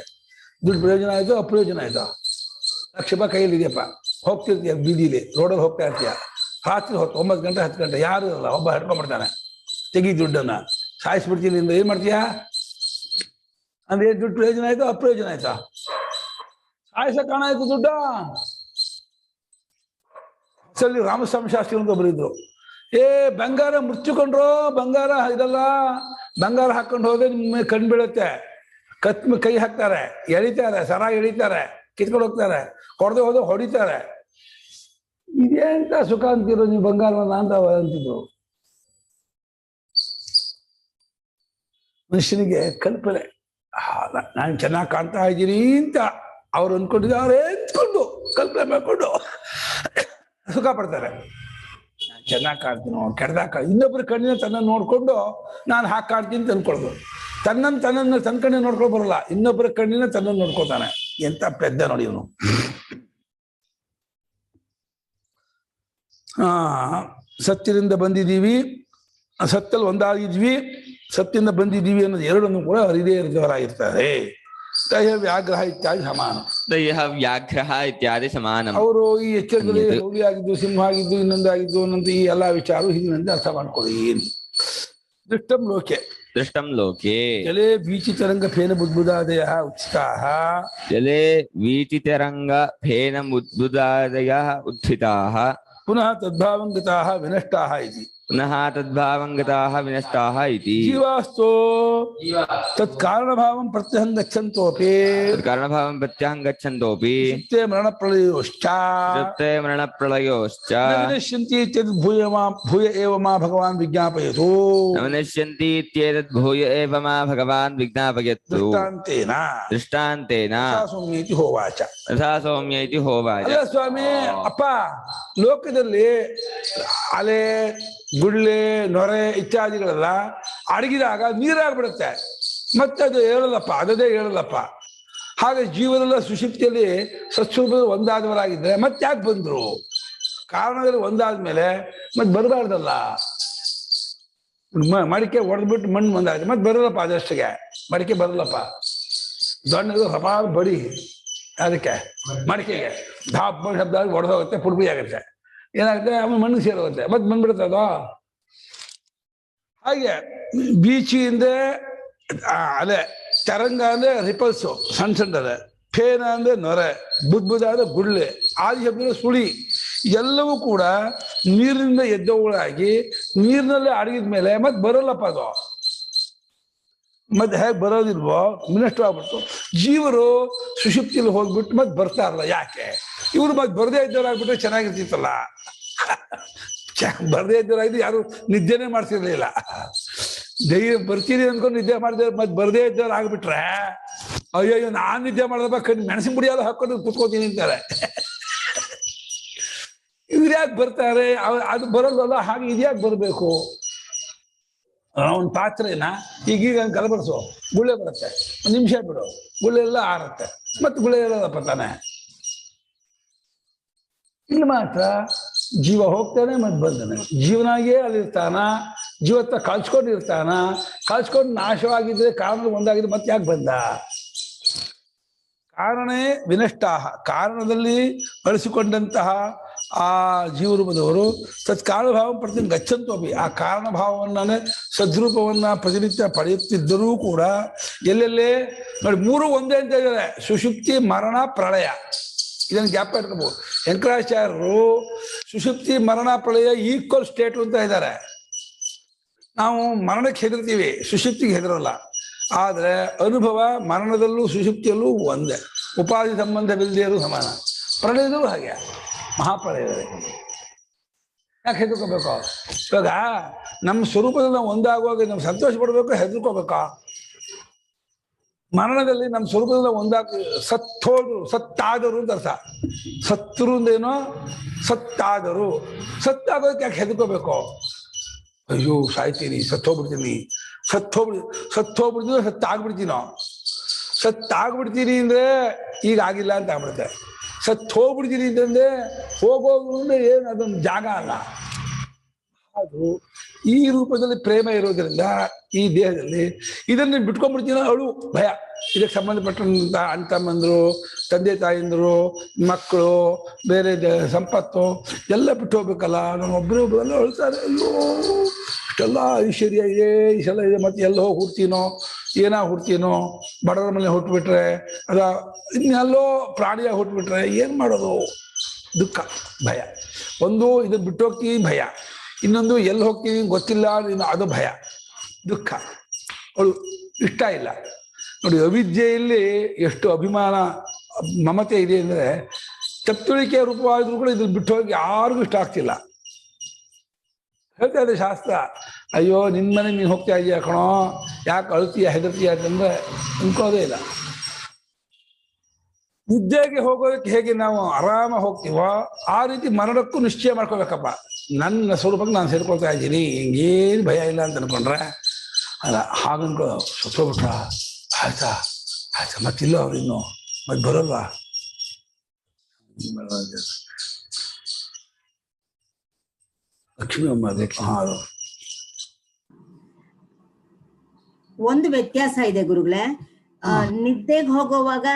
ದುಡ್ಡು ಪ್ರಯೋಜನ ಆಯ್ತು, ಅಪ್ರಯೋಜನ ಆಯ್ತು. ₹1,00,000 ಕೈಯಲ್ಲಿ ಇದೆಯಪ್ಪ, ಹೋಗ್ತಿರ್ತೀಯ ಬೀದಿಲಿ, ರೋಡಲ್ಲಿ ಹೋಗ್ತಾ ಇರ್ತೀಯ, ರಾತ್ರಿ ಹೊತ್ತು 9 ಗಂಟೆ 10 ಗಂಟೆ ಯಾರು ಇರಲ್ಲ, ಒಬ್ಬ ಹಿಡ್ಕೊಂಡ್ಬಿಡ್ತಾನೆ, ತೆಗಿ ದುಡ್ಡನ್ನ, ಸಾಯಿಸ್ಬಿಡ್ತೀನಿ ಅಂದ್ರೆ ಏನ್ ಮಾಡ್ತೀಯಾ? ಅಂದ್ರೆ ದುಡ್ಡು ಪ್ರಯೋಜನ ಆಯ್ತು, ಅಪ್ರಯೋಜನ ಆಯ್ತಾ? ಸಾಯಿಸ ಕಾಣಾಯ್ತು ದುಡ್ಡ. ಅಸಲಿ ರಾಮಸ್ವಾಮಿ ಶಾಸ್ತ್ರಿ ಅಂತ ಒಬ್ಬರಿದ್ರು. ಬಂಗಾರ ಮುಚ್ಚಿಕೊಂಡ್ರು, ಬಂಗಾರ ಇದಲ್ಲ, ಬಂಗಾರ ಹಾಕೊಂಡು ಹೋದ್ರೆ ನಿಮ್ಮ ಕಣ್ ಬೀಳುತ್ತೆ, ಕೈ ಹಾಕ್ತಾರೆ, ಎಳಿತಾರೆ, ಸರ ಎಳಿತಾರೆ, ಕಿತ್ಕೊಂಡು ಹೋಗ್ತಾರೆ, ಕೊಡದೆ ಹೋದ್ರೆ ಹೊಡಿತಾರೆ. ಇದೇಂತ ಸುಖ ಅಂತಿರೋ ನೀವು ಬಂಗಾರವನ್ನ ಅಂತ ಅಂತಿದ್ರು. ಮನುಷ್ಯನಿಗೆ ಕಲ್ಪನೆ, ನಾನು ಚೆನ್ನಾಗಿ ಕಾಣ್ತಾ ಇದ್ದೀನಿ ಅಂತ ಅವ್ರು ಅಂದ್ಕೊಂಡಿದ್ದು ಅವರೇ ಎತ್ಕೊಂಡು ಕಲ್ಪನೆ ಮಾಡ್ಕೊಂಡು ಸುಖ ಪಡ್ತಾರೆ. ಚೆನ್ನಾಗಿ ಕಾಡ್ತೀನೋ ಕೆಡ್ದಾಗ ಇನ್ನೊಬ್ಬರ ಕಣ್ಣಿನ ತನ್ನನ್ನು ನೋಡ್ಕೊಂಡು ನಾನು ಹಾಕಿ ಕಾಡ್ತೀನಿ ಅಂತ ಅನ್ಕೊಳ್ದು. ತನ್ನನ್ನು ತನ್ನ ಕಣ್ಣಿನ ನೋಡ್ಕೊಂಡು ಬರಲ್ಲ, ಇನ್ನೊಬ್ಬರ ಕಣ್ಣಿನ ತನ್ನನ್ನು ನೋಡ್ಕೊತಾನೆ. ಎಂತ ಪೆದ್ದ ನೋಡಿ ಇವನು. ಸತ್ಯದಿಂದ ಬಂದಿದ್ದೀವಿ, ಸತ್ತಲ್ಲಿ ಒಂದಾಗಿದ್ವಿ, ಸತ್ಯದಿಂದ ಬಂದಿದ್ದೀವಿ ಅನ್ನೋದು ಎರಡನ್ನು ಕೂಡ ಅರಿದೇ ಇರಿದವರಾಗಿರ್ತಾರೆ. ದಯ ವ್ಯಾಗ್ರಹ ಇತ್ಯಾದಿ ಸಮಾನ. ದಯಃ ವ್ಯಾಘ್ರಹ ಇತ್ಯಾದಿ ಸಮಾನ. ಅವರು ಈ ಎಚ್ಚರದಲ್ಲಿ ಹುಲಿ ಆಗಿದ್ದು, ಸಿಂಹ ಆಗಿದ್ದು, ಇನ್ನೊಂದಾಗಿದ್ದು ಅನ್ನೋದು ಈ ಎಲ್ಲಾ ವಿಚಾರ ಹಿಂದಿನಂತೆ ಅರ್ಥ ಮಾಡ್ಕೊಳ್ಳಿ. ದೃಷ್ಟಂ ಲೋಕೆ ದೃಷ್ಟಂ ಲೋಕೆ ಜಲೇ ಬೀಚಿತರಂಗ ಫೇನ ಬುದ್ಬುದಾದಯ ಉತ್ಥಿತಾಃ. ಜಲೇ ವೀಚಿತರಂಗ ಫೇನ ಬುದ್ಬುದಾದಯ ಉತ್ಥಿತಾಃ. ಪುನಃ ತದ್ಭಾವಂ ಗತಾಃ ವಿನಷ್ಟಾಃ ಇತಿ. ಪುನಃ ತದ್ಭಾವಂ ಗತಾಃ ವಿನಷ್ಟಾಃ ಇತಿ. ಜೀವಾಸ್ತೋ ತತ್ಕಾರಣಭಾವಂ ಪ್ರತ್ಯಹಂ ಗಚ್ಚಂತೋಪಿ ಕಾರಣಭಾವಂ ಪ್ರತ್ಯಹಂ ಗಚ್ಚಂತೋಪಿ ಸುಪ್ತೆ ಮರಣಪ್ರಳಯೋಶ್ಚ ಸುಪ್ತೆ ಮರಣಪ್ರಳಯೋಶ್ಚ ವಿನಶ್ಯಂತಿ ಇತ್ಯದ್ ಭೂಯ ಏವ ಮಾ ಭಗವಾನ್ ವಿಜ್ಞಾಪಯತು. ನಮನಶ್ಯಂತಿ ಇತ್ಯೇತದ್ ಭೂಯ ಏವ ಮಾ ಭಗವಾನ್ ವಿಜ್ಞಾಪಯತು. ದೃಷ್ಟಾಂತೇನ ಸೌಮ್ಯ ಇತಿ ಹೋವಾಚ. ಯಥಾ ಸೌಮ್ಯ ಇತಿ ಹೋವಾಚ. ಅಲ್ಲ ಸ್ವಾಮಿ, ಅಪ್ಪ ಲೋಕದಲ್ಲಿ ಅಲೆ, ಗುಳ್ಳೆ, ನೊರೆ ಇತ್ಯಾದಿಗಳೆಲ್ಲ ಅಡಗಿದಾಗ ನೀರಾಗ್ಬಿಡುತ್ತೆ, ಮತ್ತೆ ಅದು ಹೇಳಲ್ಲಪ್ಪ, ಅದೇ ಹೇಳಲ್ಲಪ್ಪ. ಹಾಗೆ ಜೀವನೆಲ್ಲ ಸುಷುಪ್ತಿಯಲ್ಲಿ ಸತ್ಸ್ವರೂಪದ ಒಂದಾದವರಾಗಿದ್ರೆ ಮತ್ತೆ ಯಾಕೆ ಬಂದ್ರು? ಕಾರಣದಲ್ಲಿ ಒಂದಾದ್ಮೇಲೆ ಮತ್ತೆ ಬರಬಾರ್ದಲ್ಲ. ಮಡಿಕೆ ಹೊಡೆದ್ಬಿಟ್ಟು ಮಣ್ಣು ಒಂದಾಯ್ತು, ಮತ್ತೆ ಬರಲ್ಲಪ್ಪ, ಅದಷ್ಟಿಗೆ ಮಡಿಕೆ ಬರಲ್ಲಪ್ಪ. ದೊಣ್ಣದು ಹಪ ಬಡಿ ಅದಕ್ಕೆ ಮಡಿಕೆಗೆ ಧಾಪ್ ಶಬ್ದ ಹೊಡೆದೋಗುತ್ತೆ, ಪುಡ್ಪುಡಿ ಆಗುತ್ತೆ. ಏನಾಗುತ್ತೆ, ಆಮೇಲೆ ಮಣ್ಣು ಸೇರೋಗುತ್ತೆ, ಮತ್ತೆ ಬಂದ್ಬಿಡುತ್ತೆ ಅದು. ಹಾಗೆ ಬೀಚಿಯಿಂದ ಅಲೆ, ತರಂಗ ಅಂದ್ರೆ ರಿಪಲ್ಸು ಸಣ್ಣ ಸಣ್ಣದೆ, ಫೇನ ಅಂದ್ರೆ ನೊರೆ, ಬುದ್ಬುದ ಅಂದ್ರೆ ಗುಳ್ಳೆ, ಆದಿ ಶಬ್ದ ಸುಳಿ, ಎಲ್ಲವೂ ಕೂಡ ನೀರಿನಿಂದ ಎದ್ದವುಗಳಾಗಿ ನೀರಿನಲ್ಲೇ ಅಡಗಿದ ಮೇಲೆ ಮತ್ತೆ ಬರೋಲ್ಲಪ್ಪ ಅದು. ಮತ್ತೆ ಹೇಗೆ ಬರೋದಿಲ್ವೋ ಮಿನಷ್ಟು ಆಗ್ಬಿಡ್ತು. ಜೀವರು ಸುಷುಪ್ತಿಯಲ್ಲಿ ಹೋಗ್ಬಿಟ್ಟು ಮತ್ತೆ ಬರ್ತಾರಲ್ಲ, ಯಾಕೆ? ಇವ್ರು ಮತ್ತೆ ಬರದೇ ಇದ್ದವರಾಗ್ಬಿಟ್ರೆ ಚೆನ್ನಾಗಿರ್ತಿತ್ತಲ್ಲ. ಬರದೇ ಇದ್ದವರಾಗಿದ್ದು ಯಾರು ನಿದ್ದೆನೇ ಮಾಡ್ತಿರ್ಲಿಲ್ಲ. ಬರ್ತೀರಿ ಅನ್ಕೊಂಡು ನಿದ್ದೆ ಮಾಡಿದ್ರೆ ಮತ್ತೆ ಬರದೇ ಇದ್ದವ್ರು ಆಗ್ಬಿಟ್ರೆ, ಅಯ್ಯೋ ನಾನ್ ನಿದ್ದೆ ಮಾಡಿದಪ್ಪ, ಮೆಣಸಿನ ಪುಡಿಯಾದ ಹಾಕೊಂಡು ಕುತ್ಕೋತೀನಿ ಅಂತಾರೆ. ಇವ್ರು ಯಾಕೆ ಬರ್ತಾರೆ? ಅದು ಬರಲ್ವಲ್ಲ, ಹಾಗೆ ಇದ್ಯಾಕೆ ಬರಬೇಕು? ಒಂದು ಪಾತ್ರೆನ ಈಗೀಗ ಕಲಬಡಿಸು, ಗುಳ್ಳೆ ಬರುತ್ತೆ, ಒಂದು ನಿಮಿಷ ಬಿಡು, ಗುಳ್ಳೆ ಎಲ್ಲ ಆರುತ್ತೆ, ಮತ್ತೆ ಗುಳ್ಳೆ ಇರೋದಪ್ಪ ತಾನೆ. ಇಲ್ಲಿ ಮಾತ್ರ ಜೀವ ಹೋಗ್ತಾನೆ ಮತ್ತೆ ಬಂದಾನೆ, ಜೀವನಾಗಿಯೇ ಅಲ್ಲಿರ್ತಾನ, ಜೀವತ್ತ ಕಳ್ಸ್ಕೊಂಡಿರ್ತಾನ. ಕಳ್ಸ್ಕೊಂಡು ನಾಶವಾಗಿದ್ರೆ ಕಾರಣ ಒಂದಾಗಿದ್ರೆ ಮತ್ತೆ ಯಾಕೆ ಬಂದ? ಕಾರಣೇ ವಿನಷ್ಟಾಹ, ಕಾರಣದಲ್ಲಿ ಅಳಿಸಿಕೊಂಡಂತಹ ಆ ಜೀವರೂಪದವರು ತತ್ಕಾರಣಭಾವ ಪ್ರತಿ ಗಚ್ಚಂತೋಪಿ, ಆ ಕಾರಣಭಾವವನ್ನೇ ಸದ್ರೂಪವನ್ನ ಪ್ರತಿನಿತ್ಯ ಪಡೆಯುತ್ತಿದ್ದರೂ ಕೂಡ ಎಲ್ಲೆಲ್ಲೇ ನೋಡಿ, ಮೂರು ಒಂದೇ ಅಂತ ಇದ್ದಾರೆ: ಸುಷುಪ್ತಿ, ಮರಣ, ಪ್ರಳಯ. ಇದನ್ನು ಜ್ಞಾಪ ಇಟ್ಕೋಬಹುದು. ಶಂಕರಾಚಾರ್ಯರು ಸುಷುಪ್ತಿ, ಮರಣ, ಪ್ರಳಯ ಈಕ್ವಲ್ ಸ್ಟೇಟ್ ಅಂತ ಇದ್ದಾರೆ. ನಾವು ಮರಣಕ್ಕೆ ಹೆದರ್ತೀವಿ, ಸುಷುಪ್ತಿಗೆ ಹೆದರಲ್ಲ. ಆದರೆ ಅನುಭವ ಮರಣದಲ್ಲೂ ಸುಷುಪ್ತಿಯಲ್ಲೂ ಒಂದೇ, ಉಪಾಧಿ ಸಂಬಂಧವಿಲ್ಲದೆ ಸಮಾನ. ಪ್ರಳಯದಲ್ಲೂ ಹಾಗೆ, ಮಹಾಪ್ರಳಯದಲ್ಲಿ ಯಾಕೆ ಹೆದರ್ಕೋಬೇಕು? ಇವಾಗ ನಮ್ಮ ಸ್ವರೂಪದಲ್ಲಿ ನಾವು ಒಂದಾಗುವಾಗ ನಾವು ಸಂತೋಷ ಪಡ್ಬೇಕು, ಹೆದರ್ಕೋಬೇಕಾ? ಮರಣದಲ್ಲಿ ನಮ್ಮ ಸ್ವರೂಪದಿಂದ ಸತ್ತಾದರು ಅಂತ ಅರ್ಥ. ಸತ್ತರು ಅಂದೇನೋ, ಸತ್ತಾದರು. ಸತ್ತಾಗೋದಕ್ಕೆ ಯಾಕೆ ಹೆದರ್ಕೋಬೇಕು? ಅಯ್ಯೋ ಸಾಯ್ತೀನಿ, ಸತ್ತೋಗ್ಬಿಡ್ತೀನಿ, ಸತ್ತೋಗ್ಬಿಡ್ತೀನೋ ಸತ್ತಾಗ್ಬಿಡ್ತೀನೋ. ಸತ್ತಾಗ್ಬಿಡ್ತೀನಿ ಅಂದ್ರೆ ಈಗ ಆಗಿಲ್ಲ ಅಂತ ಆಗ್ಬಿಡುತ್ತೆ. ಹೋಗ್ಬಿಡ್ತೀನಿ ಅಂತಂದ್ರೆ ಹೋಗೋದು ಅಂದ್ರೆ ಏನು, ಅದೊಂದು ಜಾಗ ಅಲ್ಲ. ಅದು ಈ ರೂಪದಲ್ಲಿ ಪ್ರೇಮ ಇರೋದ್ರಿಂದ ಈ ದೇಹದಲ್ಲಿ ಇದನ್ನು ಬಿಟ್ಕೊಂಡ್ಬಿಡ್ತೀನೋ ಅಳು ಭಯ. ಇದಕ್ಕೆ ಸಂಬಂಧಪಟ್ಟಂತ ಅಣ್ಣ ತಮ್ಮಂದ್ರು, ತಂದೆ ತಾಯಿಂದರು, ಮಕ್ಕಳು, ಬೇರೆ ಸಂಪತ್ತು ಎಲ್ಲ ಬಿಟ್ಟು ಹೋಗ್ಬೇಕಲ್ಲ. ನಾನು ಒಬ್ಬರೊಬ್ಬರೆಲ್ಲ ಅಳ್ತಾರೆ, ಅಯ್ಯೋ ಇಷ್ಟೆಲ್ಲ ಐಶ್ವರ್ಯ ಇದೆ, ಇಷ್ಟೆಲ್ಲ ಇದೆ, ಮತ್ತೆ ಎಲ್ಲೋ ಹುಡ್ತೀನೋ, ಹುಡ್ತೀನೋ, ಬಡವರ ಮನೆ ಹುಟ್ಟುಬಿಟ್ರೆ, ಅದ ಇನ್ನೆಲ್ಲೋ ಪ್ರಾಣಿಯಾಗಿ ಹುಟ್ಟುಬಿಟ್ರೆ ಏನು ಮಾಡೋದು? ದುಃಖ, ಭಯ. ಒಂದು ಇದನ್ನ ಬಿಟ್ಟು ಹೋಗ್ತೀವಿ ಭಯ, ಇನ್ನೊಂದು ಎಲ್ಲಿ ಹೋಗ್ತೀವಿ ಗೊತ್ತಿಲ್ಲ, ಅದು ಭಯ, ದುಃಖ, ಅವಳು ಇಷ್ಟ ಇಲ್ಲ. ನೋಡಿ, ಅವಿದ್ಯೆಯಲ್ಲಿ ಎಷ್ಟು ಅಭಿಮಾನ, ಮಮತೆ ಇದೆ ಅಂದರೆ ತಪ್ಪುಳಿಕೆ ರೂಪವಾಗಿದ್ರು ಕೂಡ ಇದನ್ನ ಬಿಟ್ಟು ಹೋಗಿ ಯಾರಿಗೂ ಇಷ್ಟ ಆಗ್ತಿಲ್ಲ. ಹೇಳ್ತಾ ಇದೆ ಶಾಸ್ತ್ರ, ಅಯ್ಯೋ ನಿನ್ನ ಮನೆ ನೀನು ಹೋಗ್ತಾ ಇದೀಯ ಕಣೋ, ಯಾಕೆ ಅಳ್ತೀಯ ಹೆದರ್ತೀಯ ಅಂತಂದ್ರೆ ಅನ್ಕೋದೇ ಇಲ್ಲ. ನಿದ್ದೆಗೆ ಹೋಗೋದಕ್ಕೆ ಹೇಗೆ ನಾವು ಆರಾಮ ಹೋಗ್ತೀವೋ ಆ ರೀತಿ ಮರಣಕ್ಕೂ ನಿಶ್ಚಯ ಮಾಡ್ಕೋಬೇಕಪ್ಪ. ನನ್ನ ಸ್ವರೂಪಕ್ಕೆ ನಾನು ಸೇರ್ಕೊಳ್ತಾ ಇದ್ದೀನಿ, ಹಿಂಗೇನು ಭಯ ಇಲ್ಲ ಅಂತ ಅನ್ಕೊಂಡ್ರೆ ಅಲ್ಲ. ಹಾಗನ್ಕೊ ಸತ್ತೋಗ್ಬಿಟ್ರ ಆಯ್ತಾ ಆಯ್ತಾ ಮತ್ತಿಲ್ಲ ಅವ್ರು ಇನ್ನು ಮತ್ತೆ ಬರೋಲ್ವಾ? ಲಕ್ಷ್ಮೀ ಅಮ್ಮ ಹಾಂ. ಒಂದು ವ್ಯತ್ಯಾಸ ಇದೆ ಗುರುಗಳೇ. ನಿದ್ದೆಗೆ ಹೋಗುವಾಗ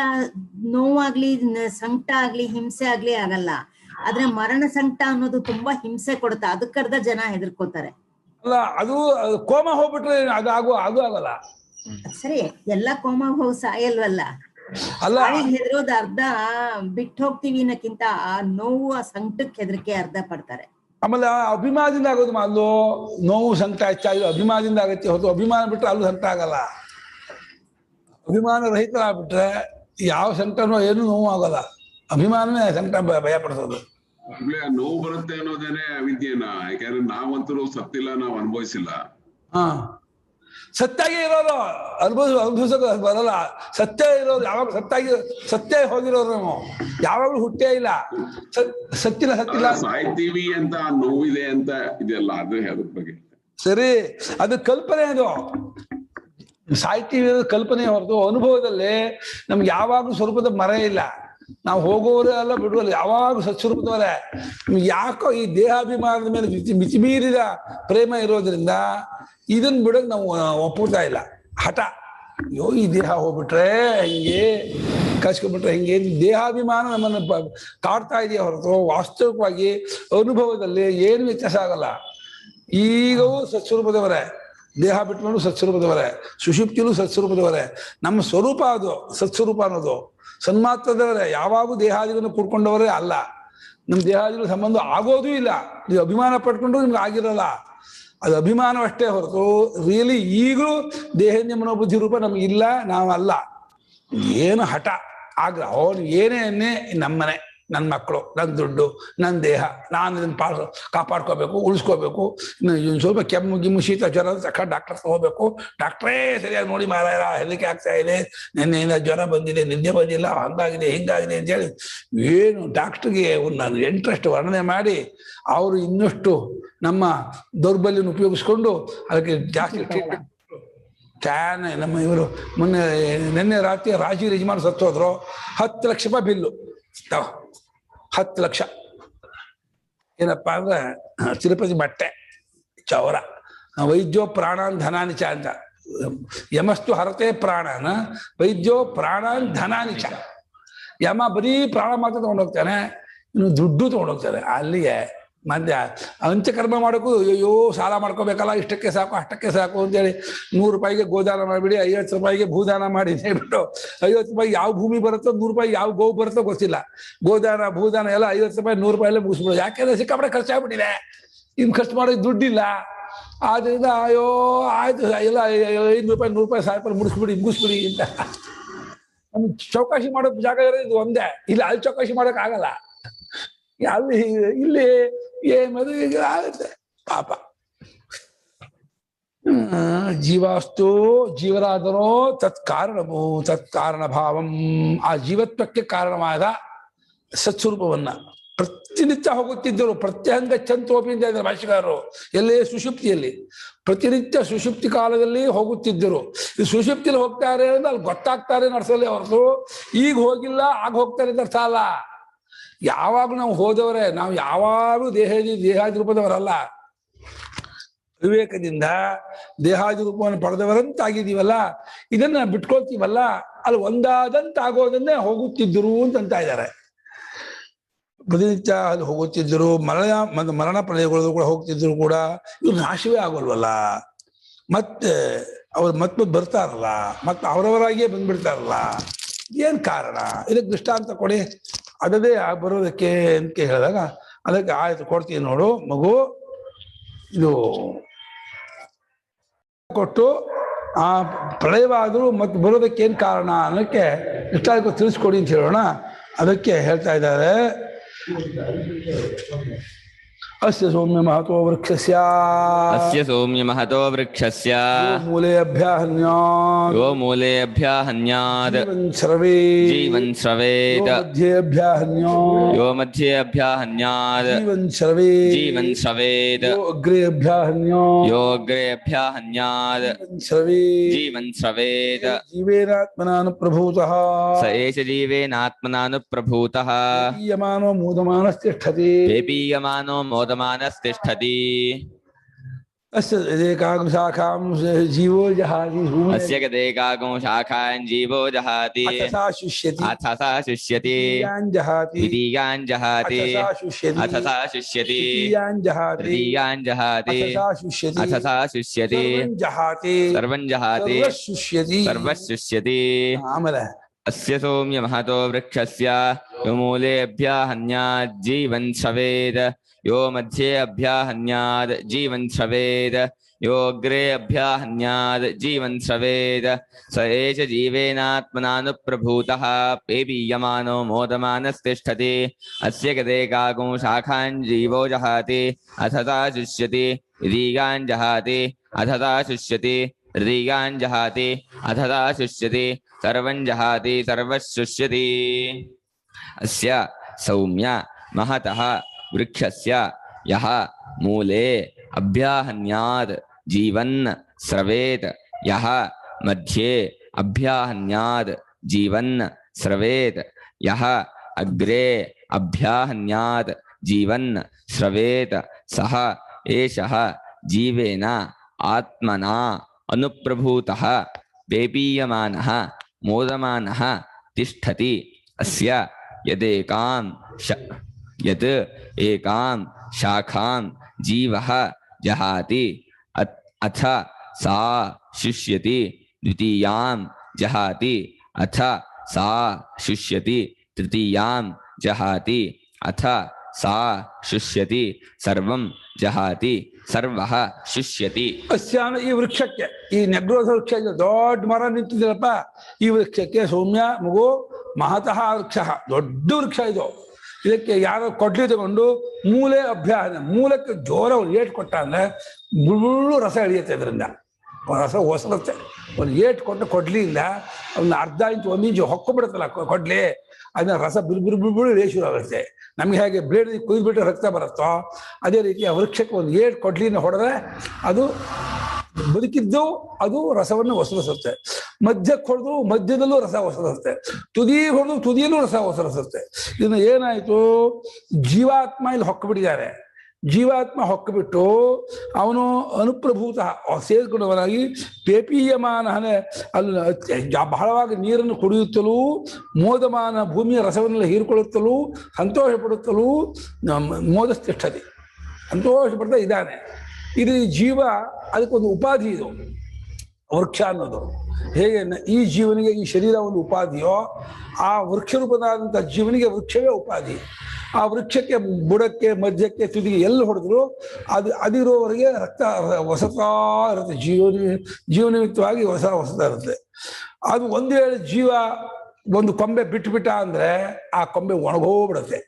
ನೋವಾಗ್ಲಿ, ಸಂಕಟ ಆಗ್ಲಿ, ಹಿಂಸೆ ಆಗ್ಲಿ ಆಗಲ್ಲ. ಆದ್ರೆ ಮರಣ ಸಂಕಟ ಅನ್ನೋದು ತುಂಬಾ ಹಿಂಸೆ ಕೊಡುತ್ತೆ. ಅದಕ್ಕರ್ಧ ಜನ ಹೆದರ್ಕೋತಾರೆ. ಅಲ್ಲ, ಅದು ಕೋಮ ಹೋಗ್ಬಿಟ್ರೆ ಅದು ಆಗಲ್ಲ. ಸರಿ, ಎಲ್ಲಾ ಕೋಮ ಹೋಗಿ ಸಾಯಲ್ವಲ್ಲ. ಅಲ್ಲ, ಹೆದರೋದು ಅರ್ಧ, ಬಿಟ್ಟು ಹೋಗ್ತೀವಿ ಅನ್ನಕ್ಕಿಂತ ಆ ನೋವು, ಆ ಸಂಕಟಕ್ಕೆ ಹೆದರಿಕೆ ಅರ್ಧ ಪಡ್ತಾರೆ. ಆಮೇಲೆ ಅಭಿಮಾನದಿಂದ ಆಗೋದು ಅಲ್ಲೂ ನೋವು ಸಂಕಟ ಹೆಚ್ಚಾಗಿ ಅಭಿಮಾನದಿಂದ ಆಗತ್ತೆ ಹೊತ್ತು ಅಭಿಮಾನ ಬಿಟ್ರೆ ಅಲ್ಲೂ ಸಂಕಟ ಆಗಲ್ಲ. ಅಭಿಮಾನ ರಹಿತರಾಗ್ಬಿಟ್ರೆ ಯಾವ ಸಂಕಟನೋ ಏನು ನೋವು ಆಗಲ್ಲ. ಅಭಿಮಾನನೇ ಸಂಕಟ ಭಯ ಪಡಿಸೋದು. ನೋವು ಬರುತ್ತೆ ಅನ್ನೋದೇನೆ ಅವಿದ್ಯೆನ. ಯಾಕಂದ್ರೆ ನಾವಂತರೂ ಸತ್ತಿಲ್ಲ, ನಾವು ಅನುಭವಿಸಿಲ್ಲ. ಹಾ, ಸತ್ತಾಗಿ ಇರೋರು ಅನುಭವಿಸೋಕೆ ಬರಲ್ಲ. ಸತ್ಯ ಇರೋರು ಯಾವಾಗ ಸತ್ಯ ಹೋಗಿರೋರು ನಾವು ಯಾವಾಗ್ಲೂ ಹುಟ್ಟೇ ಇಲ್ಲ. ಸತ್ತಿಲ್ಲ ಸಾಯ್ತೀವಿ ಅಂತ ನೋವಿದೆ ಅಂತ ಇದೆಲ್ಲ, ಅದ್ರ ಬಗ್ಗೆ ಸರಿ, ಅದು ಕಲ್ಪನೆ. ಅದು ಸಾಹಿತ್ಯ ಕಲ್ಪನೆ ಹೊರತು ಅನುಭವದಲ್ಲಿ ನಮ್ಗೆ ಯಾವಾಗ್ಲೂ ಸ್ವರೂಪದ ಮರ ಇಲ್ಲ. ನಾವು ಹೋಗೋರೇ ಅಲ್ಲ, ಬಿಡುವಲ್ಲ, ಯಾವಾಗಲೂ ಸತ್ಸ್ವರೂಪದವರೇ. ಯಾಕೋ ಈ ದೇಹಾಭಿಮಾನದ ಮೇಲೆ ಮಿತಿಮೀರಿದ ಪ್ರೇಮ ಇರೋದ್ರಿಂದ ಇದನ್ನ ಬಿಡೋಕೆ ನಾವು ಒಪ್ಪುತ್ತಾ ಇಲ್ಲ. ಹಠ, ಅಯ್ಯೋ ಈ ದೇಹ ಹೋಗ್ಬಿಟ್ರೆ ಹಿಂಗೆ, ಕಚ್ಕೊಂಡ್ಬಿಟ್ರೆ ಹಿಂಗೆ, ದೇಹಾಭಿಮಾನ ನಮ್ಮನ್ನು ಕಾಡ್ತಾ ಇದೆಯಾ ಹೊರತು ವಾಸ್ತವಿಕವಾಗಿ ಅನುಭವದಲ್ಲಿ ಏನು ವ್ಯತ್ಯಾಸ ಆಗಲ್ಲ. ಈಗವೂ ಸತ್ಸ್ವರೂಪದವರೇ, ದೇಹ ಬಿಟ್ಕೊಂಡು ಸತ್ಸ್ವರೂಪದವರೇ, ಸುಷುಪ್ತಿಲೂ ಸತ್ಸ್ವರೂಪದವರೇ. ನಮ್ಮ ಸ್ವರೂಪ ಅದು ಸತ್ಸ್ವರೂಪ ಅನ್ನೋದು. ಸನ್ಮಾತ್ರದವರೇ, ಯಾವಾಗೂ ದೇಹಾದಿಗಳನ್ನು ಕೂಡ್ಕೊಂಡವರೇ ಅಲ್ಲ. ನಮ್ಮ ದೇಹಾದಿಗಳ ಸಂಬಂಧ ಆಗೋದೂ ಇಲ್ಲ. ನೀವು ಅಭಿಮಾನ ಪಡ್ಕೊಂಡ್ರು ನಿಮ್ಗೆ ಆಗಿರಲ್ಲ. ಅದು ಅಭಿಮಾನವಷ್ಟೇ ಹೊರತು ರಿಯಲಿ ಈಗಲೂ ದೇಹೇಂದ್ರಿಯ ಮನೋಬುದ್ಧಿ ರೂಪ ನಮಗಿಲ್ಲ, ನಾವಲ್ಲ. ಏನು ಹಠ ಆಗ್ರ, ಅವನು ಏನೇ ಅನ್ನೇ ನಮ್ಮನೆ, ನನ್ನ ಮಕ್ಕಳು, ನನ್ನ ದುಡ್ಡು, ನನ್ನ ದೇಹ, ನಾನು ಇದನ್ನು ಕಾಪಾಡ್ಕೋಬೇಕು, ಉಳಿಸ್ಕೋಬೇಕು. ಇನ್ನು ಸ್ವಲ್ಪ ಕೆಮ್ಮು ಗಿಮ್ಮು ಶೀತ ಜ್ವರ ತಕ್ಕ ಡಾಕ್ಟರ್ ಹೋಗ್ಬೇಕು. ಡಾಕ್ಟ್ರೇ ಸರಿಯಾಗಿ ನೋಡಿ ಮಾರಾಯ, ಹೆದರಿಕೆ ಆಗ್ತಾ ಇದೆ, ನಿನ್ನೆಯಿಂದ ಜ್ವರ ಬಂದಿದೆ, ನಿದ್ದೆ ಬಂದಿಲ್ಲ, ಹಂಗಾಗಿದೆ ಹಿಂಗಾಗಿದೆ ಅಂತೇಳಿ ಏನು ಡಾಕ್ಟ್ರಿಗೆ ನಾನು ಇಂಟ್ರೆಸ್ಟ್ ವರ್ಣನೆ ಮಾಡಿ ಅವರು ಇನ್ನಷ್ಟು ನಮ್ಮ ದೌರ್ಬಲ್ಯನ ಉಪಯೋಗಿಸ್ಕೊಂಡು ಅದಕ್ಕೆ ಜಾಸ್ತಿ ಟ್ರೀಟ್ಮೆಂಟ್. ನಮ್ಮ ಇವರು ನಿನ್ನೆ ರಾತ್ರಿ ರಾಜೀವ್ ಯಜಮಾನ್ ಸತ್ತೋದ್ರು. 10 ಲಕ್ಷ ರೂಪಾಯಿ ಬಿಲ್ಲು. 10 ಲಕ್ಷ. ಏನಪ್ಪಾ ಅಂದ್ರೆ ತಿರುಪತಿ ಬಟ್ಟೆ ಚೌರ. ವೈದ್ಯೋ ಪ್ರಾಣಾನ್ ಧನಾನಿಚ ಅಂತ. ಯಮಸ್ತು ಹರತೆ ಪ್ರಾಣನ, ವೈದ್ಯೋ ಪ್ರಾಣಾನ್ ಧನಾನಿಚ. ಯಮ ಬರೀ ಪ್ರಾಣ ಮಾತ್ರ ತಗೊಂಡೋಗ್ತಾನೆ, ಇನ್ನು ದುಡ್ಡು ತಗೊಂಡೋಗ್ತಾನೆ. ಅಲ್ಲಿಗೆ ಮಧ್ಯ ಅಂತ್ಯಕರ್ಮ ಮಾಡೋಕ್ಕೂ ಅಯ್ಯೋ ಸಾಲ ಮಾಡ್ಕೋಬೇಕಲ್ಲ, ಇಷ್ಟಕ್ಕೆ ಸಾಕು ಅಷ್ಟಕ್ಕೆ ಸಾಕು ಅಂತೇಳಿ 100 ರೂಪಾಯಿಗೆ ಗೋದಾನ ಮಾಡಿಬಿಡಿ, 50 ರೂಪಾಯಿಗೆ ಭೂದಾನ ಮಾಡಿ ಹೇಳ್ಬಿಟ್ಟು 50 ರೂಪಾಯಿ ಯಾವ ಭೂಮಿ ಬರುತ್ತೋ, 100 ರೂಪಾಯಿ ಯಾವ ಗೋವು ಬರುತ್ತೋ ಗೊತ್ತಿಲ್ಲ. ಗೋದಾನ ಭೂದಾನ ಎಲ್ಲ 50 ರೂಪಾಯಿ 100 ರೂಪಾಯಲ್ಲೇ ಮುಗಿಸ್ಬಿಡೋದು. ಯಾಕೆಂದ್ರೆ ಸಿಕ್ಕಾಪಟ್ಟೆ ಖರ್ಚಾಗ್ಬಿಟ್ಟಿದೆ, ಇನ್ನು ಖರ್ಚು ಮಾಡೋದು ದುಡ್ಡಿಲ್ಲ. ಆದ್ರಿಂದ ಅಯ್ಯೋ ಆಯ್ತು ಎಲ್ಲ 500 ರೂಪಾಯಿ 100 ರೂಪಾಯಿ 1000 ರೂಪಾಯಿ ಮುಗಿಸ್ಬಿಡಿ ಅಂತ. ನಮ್ಗೆ ಚೌಕಾಶಿ ಮಾಡೋ ಜಾಗ ಇರೋದು ಒಂದೇ, ಇಲ್ಲಿ ಅಲ್ಲಿ ಚೌಕಾಶಿ ಮಾಡೋಕೆ ಆಗಲ್ಲ. ಅಲ್ಲಿ ಇಲ್ಲಿ ಮದುವೆಗೆ ಆಗುತ್ತೆ ಪಾಪ. ಜೀವಾಸ್ತು ಜೀವರಾದನೋ ತತ್ಕಾರಣಮೋ ತತ್ಕಾರಣ ಭಾವಂ. ಆ ಜೀವತ್ವಕ್ಕೆ ಕಾರಣವಾದ ಸತ್ಸ್ವರೂಪವನ್ನ ಪ್ರತಿನಿತ್ಯ ಹೋಗುತ್ತಿದ್ದರು. ಪ್ರತ್ಯಂಗ ಚಂತೋಪಿ ಅಂತ ಇದ್ದಾರೆ ಭಾಷೆಗಾರರು. ಎಲ್ಲೇ ಸುಷುಪ್ತಿಯಲ್ಲಿ ಪ್ರತಿನಿತ್ಯ ಸುಷುಪ್ತಿ ಕಾಲದಲ್ಲಿ ಹೋಗುತ್ತಿದ್ದರು. ಈ ಸುಷುಪ್ತಿಯಲ್ಲಿ ಹೋಗ್ತಾರೆ ಅಂದ್ರೆ ಅಲ್ಲಿ ಗೊತ್ತಾಗ್ತಾರೆ ನಡ್ಸಲ್ಲಿ ಹೊರತು ಈಗ ಹೋಗಿಲ್ಲ ಆಗ ಹೋಗ್ತಾರೆ ಅಂತ ಅರ್ಥ ಅಲ್ಲ. ಯಾವಾಗಲೂ ನಾವು ಹೋದವರೇ, ನಾವು ಯಾವಾಗಲೂ ದೇಹಾದಿ ರೂಪದವರಲ್ಲ. ವಿವೇಕದಿಂದ ದೇಹಾದಿ ರೂಪವನ್ನು ಪಡೆದವರಂತಾಗಿದ್ದೀವಲ್ಲ, ಇದನ್ನ ಬಿಟ್ಕೊಳ್ತೀವಲ್ಲ, ಅಲ್ಲಿ ಒಂದಾದಂತಾಗೋದನ್ನೇ ಹೋಗುತ್ತಿದ್ದರು ಅಂತ ಇದ್ದಾರೆ. ಪ್ರತಿನಿತ್ಯ ಅಲ್ಲಿ ಹೋಗುತ್ತಿದ್ದರು. ಮರಣ ಪ್ರಳಯಗಳು ಕೂಡ ಹೋಗ್ತಿದ್ರು ಕೂಡ ಇವ್ರು ನಾಶವೇ ಆಗೋಲ್ವಲ್ಲ. ಮತ್ತೆ ಅವ್ರು ಮತ್ತೆ ಬರ್ತಾರಲ್ಲ, ಮತ್ತೆ ಅವರವರಾಗಿಯೇ ಬಂದ್ಬಿಡ್ತಾರಲ್ಲ. ಏನ್ ಕಾರಣ? ಇದಕ್ಕೆ ದೃಷ್ಟಾಂತ ಕೊಡಿ. ಅದದೇ ಬರೋದಕ್ಕೆ ಅಂತ ಹೇಳಿದಾಗ ಅದಕ್ಕೆ ಆಯ್ತು ಕೊಡ್ತೀನಿ ನೋಡು ಮಗು, ಇದು ಕೊಟ್ಟು ಆ ಪ್ರಳಯವಾದರೂ ಮತ್ತೆ ಬರೋದಕ್ಕೆ ಏನ್ ಕಾರಣ ಅನ್ನೋಕ್ಕೆ ಇಷ್ಟ ತಿಳಿಸ್ಕೊಡಿ ಅಂತ ಹೇಳೋಣ. ಅದಕ್ಕೆ ಹೇಳ್ತಾ ಇದ್ದಾರೆ, ಅಸ್ಯ ಸೌಮ್ಯ ಮಹತೋ ವೃಕ್ಷಸ್ಯ ಅಸ್ಯ ಸೌಮ್ಯ ಮಹತೋ ವೃಕ್ಷಸ್ಯ ಮೂಲೇಭ್ಯಹನ್ಯಾತ್ ಯೋ ಮೂಲೇಭ್ಯಹನ್ಯಾತ್ ಜೀವನ್ ಸರ್ವೇ ಜೀವನ್ ಸ್ರವೇತ್ ಮಧ್ಯೇಭ್ಯಹನ್ಯಾತ್ ಯೋ ಮಧ್ಯೇಭ್ಯಹನ್ಯಾತ್ ಜೀವನ್ ಸರ್ವೇ ಜೀವನ್ ಸ್ರವೇತ್ ಅಗ್ರೇಭ್ಯಹನ್ಯಾತ್ ಯೋ ಅಗ್ರೇಭ್ಯಹನ್ಯಾತ್ ಜೀವನ್ ಸರ್ವೇ ಜೀವನ್ ಸ್ರವೇತ್ ಜೀವೇನಾತ್ಮನಾನುಪ್ರಭೂತಃ ಸ ಏಷ ಜೀವೇನಾತ್ಮನಾನುಪ್ರಭೂತಃ ಯಮಾನೋ ಮೂದಮಾನಸ್ತಿಷ್ಠತಿ ಪೇಪೀಯಮಾನೋ ಮೋದಮಾನಸ್ತಿಷ್ಠತಿ ಅಸ್ಯ ಏಕಾಂ ಶಾಖಾಂ ಜೀವೋ ಜಹಾತಿ ಅಸ್ಯ ಗದೇಕಾಗೋ ಶಾಖಾನ್ ಜೀವೋ ಜಹಾತಿ ಅಥ ಸಾ ಶುಷ್ಯತಿ ಅಥ ಸಾ ಶುಷ್ಯತಿ ದ್ವಿತೀಯಾನ್ ಜಹಾತಿ ದ್ವಿತೀಯಾನ್ ಜಹಾತಿ ಅಥ ಸಾ ಶುಷ್ಯತಿ ಅಥ ಸಾ ಶುಷ್ಯತಿ ತೃತೀಯಾನ್ ಜಹಾತಿ ತೃತೀಯಾನ್ ಜಹಾತಿ ಅಥ ಸಾ ಶುಷ್ಯತಿ ಅಥ ಸಾ ಶುಷ್ಯತಿ ಸರ್ವಂ ಜಹಾತಿ ಸರ್ವಂ ಜಹಾತಿ ಸರ್ವಶುಷ್ಯತಿ ಸರ್ವಶುಷ್ಯತಿ ಆಮೇಲೆ ಅಸ್ಯ ಸೌಮ್ಯ ಮಹತೋ ವೃಕ್ಷಸ್ಯ ಯೋ ಮೂಲೇಭ್ಯಹನ್ಯಾತ್ ಜೀವನ್ ಸ್ರವೇತ್ ಯೋ ಮಧ್ಯೆ ಅಭ್ಯಹನ್ಯಾತ್ ಜೀವನ್ ಸ್ರವೇತ್ ಯೋ ಅಗ್ರೆ ಅಭ್ಯಹನ್ಯಾತ್ ಜೀವನ್ ಸ್ರವೇತ್ ಸ ಏಷ ಜೀವೇನಾತ್ಮನಾನುಪ್ರಭೂತಃ ಪೇಪೀಯಮಾನೋ ಮೋದಮಾನಸ್ತಿಷ್ಠತಿ ಅಸ್ಯ ಗದೇಕಾಗೋ ಶಾಖಾನ್ ಜೀವೋ ಜಹಾತಿ ಅಥ ಸಾ ಶುಷ್ಯತಿ ದ್ವಿತೀಯಾನ್ ಜಹಾತಿ ಅಥ ಸಾ ಶುಷ್ಯತಿ ತೃತೀಯಾನ್ ಜಹಾತಿ ಅಥ ಸಾ ಶುಷ್ಯತಿ ಸರ್ವಂ ಜಹಾತಿ ಸರ್ವಶುಷ್ಯತಿ ಅಸ್ಯ ಸೌಮ್ಯ ಮಹತಃ ವೃಕ್ಷಸ್ಯ ಯಃ ಮೂಲೆ ಅಭ್ಯಾಹನ್ಯಾತ್ ಜೀವನ್ ಸ್ರವೇತ್ ಯಃ ಮಧ್ಯೆ ಅಭ್ಯಾಹನ್ಯಾತ್ ಜೀವನ್ ಸ್ರವೇತ್ ಯಃ ಅಗ್ರೆ ಅಭ್ಯಾಹನ್ಯಾತ್ ಜೀವನ್ ಸ್ರವೇತ್ ಸಹ ಏಷಃ ಜೀವೇನ ಆತ್ಮನಾ ಅನುಪ್ರಭೂತಃ ಪೇಪೀಯಮಾನಃ ಮೋದಮಾನಃ ತಿಷ್ಠತಿ ಅಸ್ಯ ಯದೇಕಾಂ ಯತ್ ಏಕಾಂ ಶಾಖಾಂ ಜೀವಃ ಜಹಾತಿ ಅಥ ಸಾ ಶುಷ್ಯತಿ ದ್ವಿತೀಯಾಂ ಜಹಾತಿ ಅಥ ಸಾ ಶುಷ್ಯತಿ ತೃತೀಯಾಂ ಜಹಾತಿ ಅಥ ಸಾ ಶುಷ್ಯತಿ ಸರ್ವಂ ಜಹಾತಿ ಸರ್ವಃ ಶುಷ್ಯತಿ ಅಸ್ಯಾನ ಈ ವೃಕ್ಷಕ್ಕೆ ಈ ನೆಗ್ರೋಧ ವೃಕ್ಷ ಇದೆ, ದೊಡ್ಡ ಮರ ನಿಂತಿದ್ದೀರಪ್ಪ. ಈ ವೃಕ್ಷಕ್ಕೆ ಸೌಮ್ಯ ಮಗು ಮಹತಃ ವೃಕ್ಷ, ದೊಡ್ಡ ವೃಕ್ಷ ಇದು. ಇದಕ್ಕೆ ಯಾರೋ ಕೊಡ್ಲಿ ತಗೊಂಡು ಮೂಲೆ ಅಭ್ಯಾಸ, ಮೂಲಕ್ಕೆ ಜೋರ ಒಂದು ಏಟು ಕೊಟ್ಟ ಅಂದ್ರೆ ಮುಳ್ಳು ರಸ ಎಳಿಯುತ್ತೆ. ಇದರಿಂದ ರಸ ಹೊಸರುತ್ತೆ. ಒಂದು ಏಟು ಕೊಟ್ಟು ಕೊಡ್ಲಿಯಿಂದ ಒಂದು ಅರ್ಧ ಇಂಚು 1 ಇಂಚು ಹೊಕ್ಕೊಬಿಡುತ್ತಲ್ಲ ಕೊಡ್ಲಿ, ಅದನ್ನ ರಸ ಬಿರು ಶುರು ಆಗುತ್ತೆ. ನಮ್ಗೆ ಹೇಗೆ ಬ್ಲೇಡ್ ಕುಯ್ದುಬಿಟ್ಟು ರಕ್ತ ಬರುತ್ತೋ ಅದೇ ರೀತಿ ಆ ವೃಕ್ಷಕ್ಕೆ ಒಂದು ಏಟು ಕೊಡ್ಲಿನ ಹೊಡೆದ್ರೆ ಅದು ಬದುಕಿದ್ದು ಅದು ರಸವನ್ನು ಹೊಸರಿಸುತ್ತೆ. ಮಧ್ಯಕ್ಕೆ ಹೊಡೆದು ಮಧ್ಯದಲ್ಲೂ ರಸ ಹೊಸರಿಸುತ್ತೆ, ತುದಿ ಹೊಡೆದು ತುದಿಯಲ್ಲೂ ರಸ ಹೊಸರಿಸುತ್ತೆ. ಇದನ್ನ ಏನಾಯ್ತು, ಜೀವಾತ್ಮ ಇಲ್ಲಿ ಹೊಕ್ಕಬಿಟ್ಟಿದ್ದಾರೆ. ಜೀವಾತ್ಮ ಹೊಕ್ಕಬಿಟ್ಟು ಅವನು ಅನುಪ್ರಭೂತ ಸೇರಿಕೊಂಡವನಾಗಿ ಪೇಪೀಯಮಾನ ಅಲ್ಲಿ ಬಹಳವಾಗಿ ನೀರನ್ನು ಕುಡಿಯುತ್ತಲೂ ಮೋದಮಾನ ಭೂಮಿಯ ರಸವನ್ನೆಲ್ಲ ಹೀರಿಕೊಳ್ಳುತ್ತಲೂ ಸಂತೋಷ ಪಡುತ್ತಲೂ ಮೋದಸ್ತಿಷ್ಠತಿ, ಸಂತೋಷ ಪಡ್ತಾ ಇದ್ದಾನೆ. ಇದು ಜೀವ, ಅದಕ್ಕೊಂದು ಉಪಾಧಿ ಇದು ವೃಕ್ಷ ಅನ್ನೋದು. ಹೇಗೆ ಈ ಜೀವನಿಗೆ ಈ ಶರೀರ ಒಂದು ಉಪಾಧಿಯೋ, ಆ ವೃಕ್ಷ ರೂಪದಾದಂಥ ಜೀವನಿಗೆ ವೃಕ್ಷವೇ ಉಪಾಧಿ. ಆ ವೃಕ್ಷಕ್ಕೆ ಬುಡಕ್ಕೆ ಮಧ್ಯಕ್ಕೆ ತುದಿಗೆ ಎಲ್ಲಿ ಹೊಡೆದ್ರು ಅದಿರೋವರೆಗೆ ರಕ್ತ ಹೊಸತಾ ಇರುತ್ತೆ. ಜೀವನಿಮಿತ್ತವಾಗಿ ಹೊಸತಾ ಇರುತ್ತೆ. ಅದು ಒಂದು ವೇಳೆ ಜೀವ ಒಂದು ಕೊಂಬೆ ಬಿಟ್ಟ ಅಂದ್ರೆ ಆ ಕೊಂಬೆ ಒಣಗೋಗ್ಬಿಡುತ್ತೆ.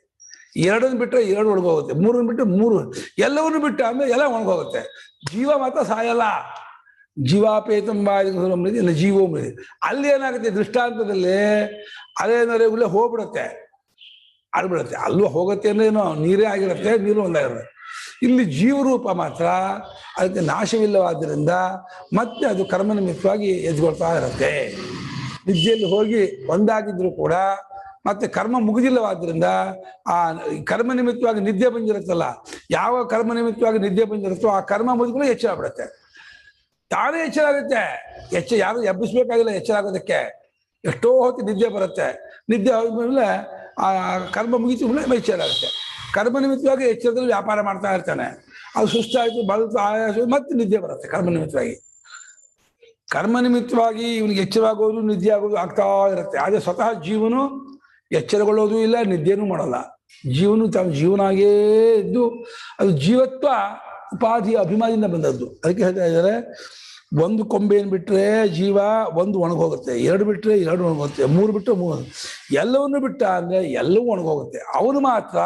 2 ಬಿಟ್ಟರೆ 2 ಒಣಗೋಗುತ್ತೆ, 3 ಬಿಟ್ಟರೆ 3, ಎಲ್ಲವನ್ನು ಬಿಟ್ಟ ಅಂದ್ರೆ ಎಲ್ಲ ಒಣಗೋಗುತ್ತೆ. ಜೀವ ಮಾತ್ರ ಸಾಯಲ್ಲ. ಜೀವಾಪೇತಂಬಾದಿ ಜೀವೋ ಮೃದಿ. ಅಲ್ಲಿ ಏನಾಗುತ್ತೆ ದೃಷ್ಟಾಂತದಲ್ಲಿ, ಅದೇನಾದ್ರೆ ಉಳ್ಳೆ ಹೋಗ್ಬಿಡುತ್ತೆ, ಆಡ್ಬಿಡುತ್ತೆ. ಅಲ್ಲೂ ಹೋಗುತ್ತೆ ಅಂದ್ರೆ ಏನೋ ನೀರೇ ಆಗಿರುತ್ತೆ, ನೀರು ಒಂದಾಗಿರುತ್ತೆ. ಇಲ್ಲಿ ಜೀವರೂಪ ಮಾತ್ರ ಅದಕ್ಕೆ ನಾಶವಿಲ್ಲವಾದ್ದರಿಂದ ಮತ್ತೆ ಅದು ಕರ್ಮ ನಿಮಿತ್ತವಾಗಿ ಎದ್ಕೊಳ್ತಾ ಇರುತ್ತೆ. ನಿದ್ದೆಯಲ್ಲಿ ಹೋಗಿ ಒಂದಾಗಿದ್ರು ಕೂಡ ಮತ್ತೆ ಕರ್ಮ ಮುಗಿದಿಲ್ಲವಾದ್ರಿಂದ ಆ ಕರ್ಮ ನಿಮಿತ್ತವಾಗಿ ನಿದ್ದೆ ಬಂದಿರುತ್ತಲ್ಲ, ಯಾವ ಕರ್ಮ ನಿಮಿತ್ತವಾಗಿ ನಿದ್ದೆ ಬಂದಿರುತ್ತೋ ಆ ಕರ್ಮ ಮುಗಿದ್ರೂ ಎಚ್ಚರ ಆಗ್ಬಿಡುತ್ತೆ. ತಾನೇ ಎಚ್ಚರ ಆಗುತ್ತೆ. ಯಾರು ಎಬ್ಬಿಸ್ಬೇಕಾಗಿಲ್ಲ ಎಚ್ಚರ ಆಗೋದಕ್ಕೆ. ಎಷ್ಟೋ ಹೊತ್ತು ನಿದ್ದೆ ಬರುತ್ತೆ, ನಿದ್ದೆ ಹೋದ್ಮೇಲೆ ಆ ಕರ್ಮ ಮುಗಿತು ಮೇಲೆ ಎಚ್ಚರ ಆಗುತ್ತೆ. ಕರ್ಮ ನಿಮಿತ್ತವಾಗಿ ಎಚ್ಚರದಲ್ಲಿ ವ್ಯಾಪಾರ ಮಾಡ್ತಾ ಇರ್ತಾನೆ. ಅದು ಸುಸ್ತಾಯಿತು, ಬಳತು, ಆಯಾಸ, ಮತ್ತೆ ನಿದ್ದೆ ಬರುತ್ತೆ. ಕರ್ಮ ನಿಮಿತ್ತವಾಗಿ ಇವನಿಗೆ ಎಚ್ಚರವಾಗೋದು ನಿದ್ದೆ ಆಗೋದು ಆಗ್ತಾ ಇರುತ್ತೆ. ಆದರೆ ಸ್ವತಃ ಜೀವನು ಎಚ್ಚರಗೊಳ್ಳೋದು ಇಲ್ಲ, ನಿದ್ದೆನೂ ಮಾಡಲ್ಲ. ಜೀವನು ತಾನು ಜೀವನಾಗೇ ಇದ್ದು, ಅದು ಜೀವತ್ವ ಉಪಾಧಿಯ ಅಭಿಮಾನದಿಂದ ಬಂದದ್ದು. ಅದಕ್ಕೆ ಹೇಳ್ತಾ ಇದ್ದಾರೆ, ಒಂದು ಕೊಂಬೆಯನ್ನು ಬಿಟ್ಟರೆ ಜೀವ ಒಂದು ಒಣಗೋಗುತ್ತೆ, 2 ಬಿಟ್ಟರೆ 2 ಒಣಗೋಗುತ್ತೆ, 3 ಬಿಟ್ಟರೆ 3, ಎಲ್ಲವನ್ನು ಬಿಟ್ಟ ಅಂದರೆ ಎಲ್ಲವೂ ಒಣಗೋಗುತ್ತೆ. ಅವನು ಮಾತ್ರ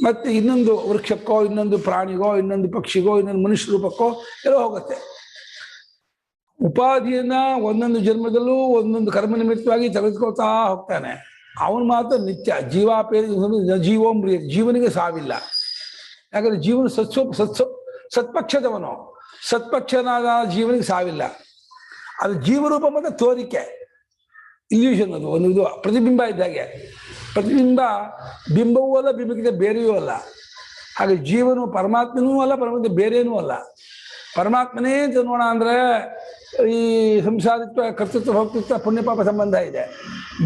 ಮತ್ತೆ ಇನ್ನೊಂದು ವೃಕ್ಷಕ್ಕೋ, ಇನ್ನೊಂದು ಪ್ರಾಣಿಗೋ, ಇನ್ನೊಂದು ಪಕ್ಷಿಗೋ, ಇನ್ನೊಂದು ಮನುಷ್ಯ ರೂಪಕ್ಕೋ ಎಲ್ಲೋ ಹೋಗುತ್ತೆ. ಉಪಾಧಿಯನ್ನ ಒಂದೊಂದು ಜನ್ಮದಲ್ಲೂ ಒಂದೊಂದು ಕರ್ಮ ನಿಮಿತ್ತವಾಗಿ ತೆಗೆದುಕೊಳ್ತಾ ಹೋಗ್ತಾನೆ. ಅವನು ಮಾತ್ರ ನಿತ್ಯ ಜೀವೋ ಮ್ರಿಯ, ಜೀವನಿಗೆ ಸಾವಿಲ್ಲ. ಯಾಕಂದ್ರೆ ಜೀವನ ಸತ್ಪಕ್ಷದವನು, ಸತ್ಪಕ್ಷನಾದ ಜೀವನಿಗೆ ಸಾವಿಲ್ಲ. ಅದು ಜೀವರೂಪ ಮತ್ತೆ ತೋರಿಕೆ, ಇಲ್ಯೂಷನ್. ಅದು ಒಂದು ಇದು ಪ್ರತಿಬಿಂಬ ಇದ್ದಾಗೆ. ಪ್ರತಿಬಿಂಬ ಬಿಂಬವೂ ಅಲ್ಲ, ಬಿಂಬಕ್ಕಿಂತ ಬೇರೆಯೂ ಅಲ್ಲ. ಹಾಗೆ ಜೀವನು ಪರಮಾತ್ಮನೂ ಅಲ್ಲ, ಪರಮಾತ್ಮ ಬೇರೇನೂ ಅಲ್ಲ. ಪರಮಾತ್ಮನೇ ತಿನ್ನೋಣ ಅಂದ್ರೆ ಈ ಸಂಸಾರಿತ್ವ, ಕರ್ತೃತ್ವ, ಭೋಕ್ತೃತ್ವ, ಪುಣ್ಯಪಾಪ ಸಂಬಂಧ ಇದೆ.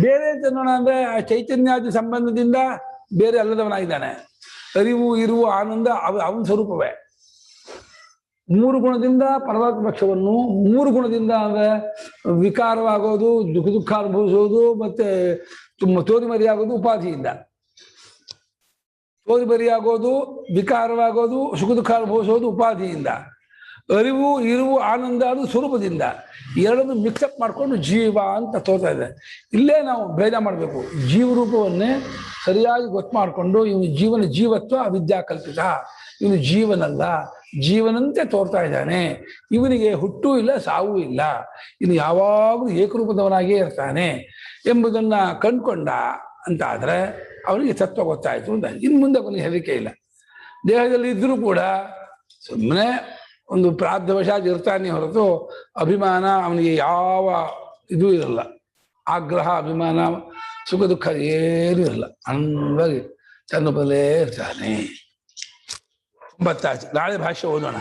ಬೇರೆ ತಿನ್ನೋಣ ಅಂದ್ರೆ ಆ ಚೈತನ್ಯಾದಿ ಸಂಬಂಧದಿಂದ ಬೇರೆ ಅಲ್ಲದವನಾಗಿದ್ದಾನೆ. ಅರಿವು, ಇರುವು, ಆನಂದ ಅವನ ಸ್ವರೂಪವೇ. 3 ಗುಣದಿಂದ ಪರಮಾತ್ಮ ಪಕ್ಷವನ್ನು, 3 ಗುಣದಿಂದ ಅಂದ್ರೆ ವಿಕಾರವಾಗೋದು, ದುಃಖ ಅನುಭವಿಸೋದು, ಮತ್ತೆ ತೋರಿಮರಿಯಾಗೋದು ಉಪಾಧಿಯಿಂದ. ತೋರಿಮರಿಯಾಗೋದು, ವಿಕಾರವಾಗೋದು, ಸುಖ ದುಃಖ ಅನುಭವಿಸೋದು ಉಪಾಧಿಯಿಂದ. ಅರಿವು, ಇರುವು, ಆನಂದ ಅದು ಸ್ವರೂಪದಿಂದ. ಎರಡನ್ನು ಮಿಕ್ಸಪ್ ಮಾಡಿಕೊಂಡು ಜೀವ ಅಂತ ತೋರ್ತಾ ಇದೆ. ಇಲ್ಲೇ ನಾವು ಭೇದ ಮಾಡಬೇಕು. ಜೀವರೂಪವನ್ನೇ ಸರಿಯಾಗಿ ಗೊತ್ತು ಮಾಡಿಕೊಂಡು ಇವನು ಜೀವನ ಜೀವತ್ವ ಅವಿದ್ಯಾ ಕಲ್ಪಿತ, ಇವನು ಜೀವನಲ್ಲ, ಜೀವನಂತೆ ತೋರ್ತಾ ಇದ್ದಾನೆ. ಇವನಿಗೆ ಹುಟ್ಟೂ ಇಲ್ಲ, ಸಾವೂ ಇಲ್ಲ, ಇನ್ನು ಯಾವಾಗಲೂ ಏಕರೂಪದವನಾಗೇ ಇರ್ತಾನೆ ಎಂಬುದನ್ನ ಕಂಡ್ಕೊಂಡ ಅಂತ ಆದ್ರೆ ಅವನಿಗೆ ತತ್ವ ಗೊತ್ತಾಯ್ತು ಅಂತ. ಇನ್ನು ಮುಂದೆ ಅವನಿಗೆ ಹೆದರಿಕೆ ಇಲ್ಲ. ದೇಹದಲ್ಲಿ ಇದ್ರೂ ಕೂಡ ಸುಮ್ಮನೆ ಒಂದು ಪ್ರಾರಬ್ಧವಶಾತ್ ಇರ್ತಾನೆ ಹೊರತು ಅಭಿಮಾನ ಅವನಿಗೆ ಯಾವ ಇದು ಇರಲ್ಲ. ಆಗ್ರಹ, ಅಭಿಮಾನ, ಸುಖ ದುಃಖ ಏನೂ ಇರಲ್ಲ. ಅಂದಾಗಿ ತನ್ನ ಬದಲೇ ಇರ್ತಾನೆ. 9 ನಾಳೆ ಭಾಷೆ ಓದೋಣ.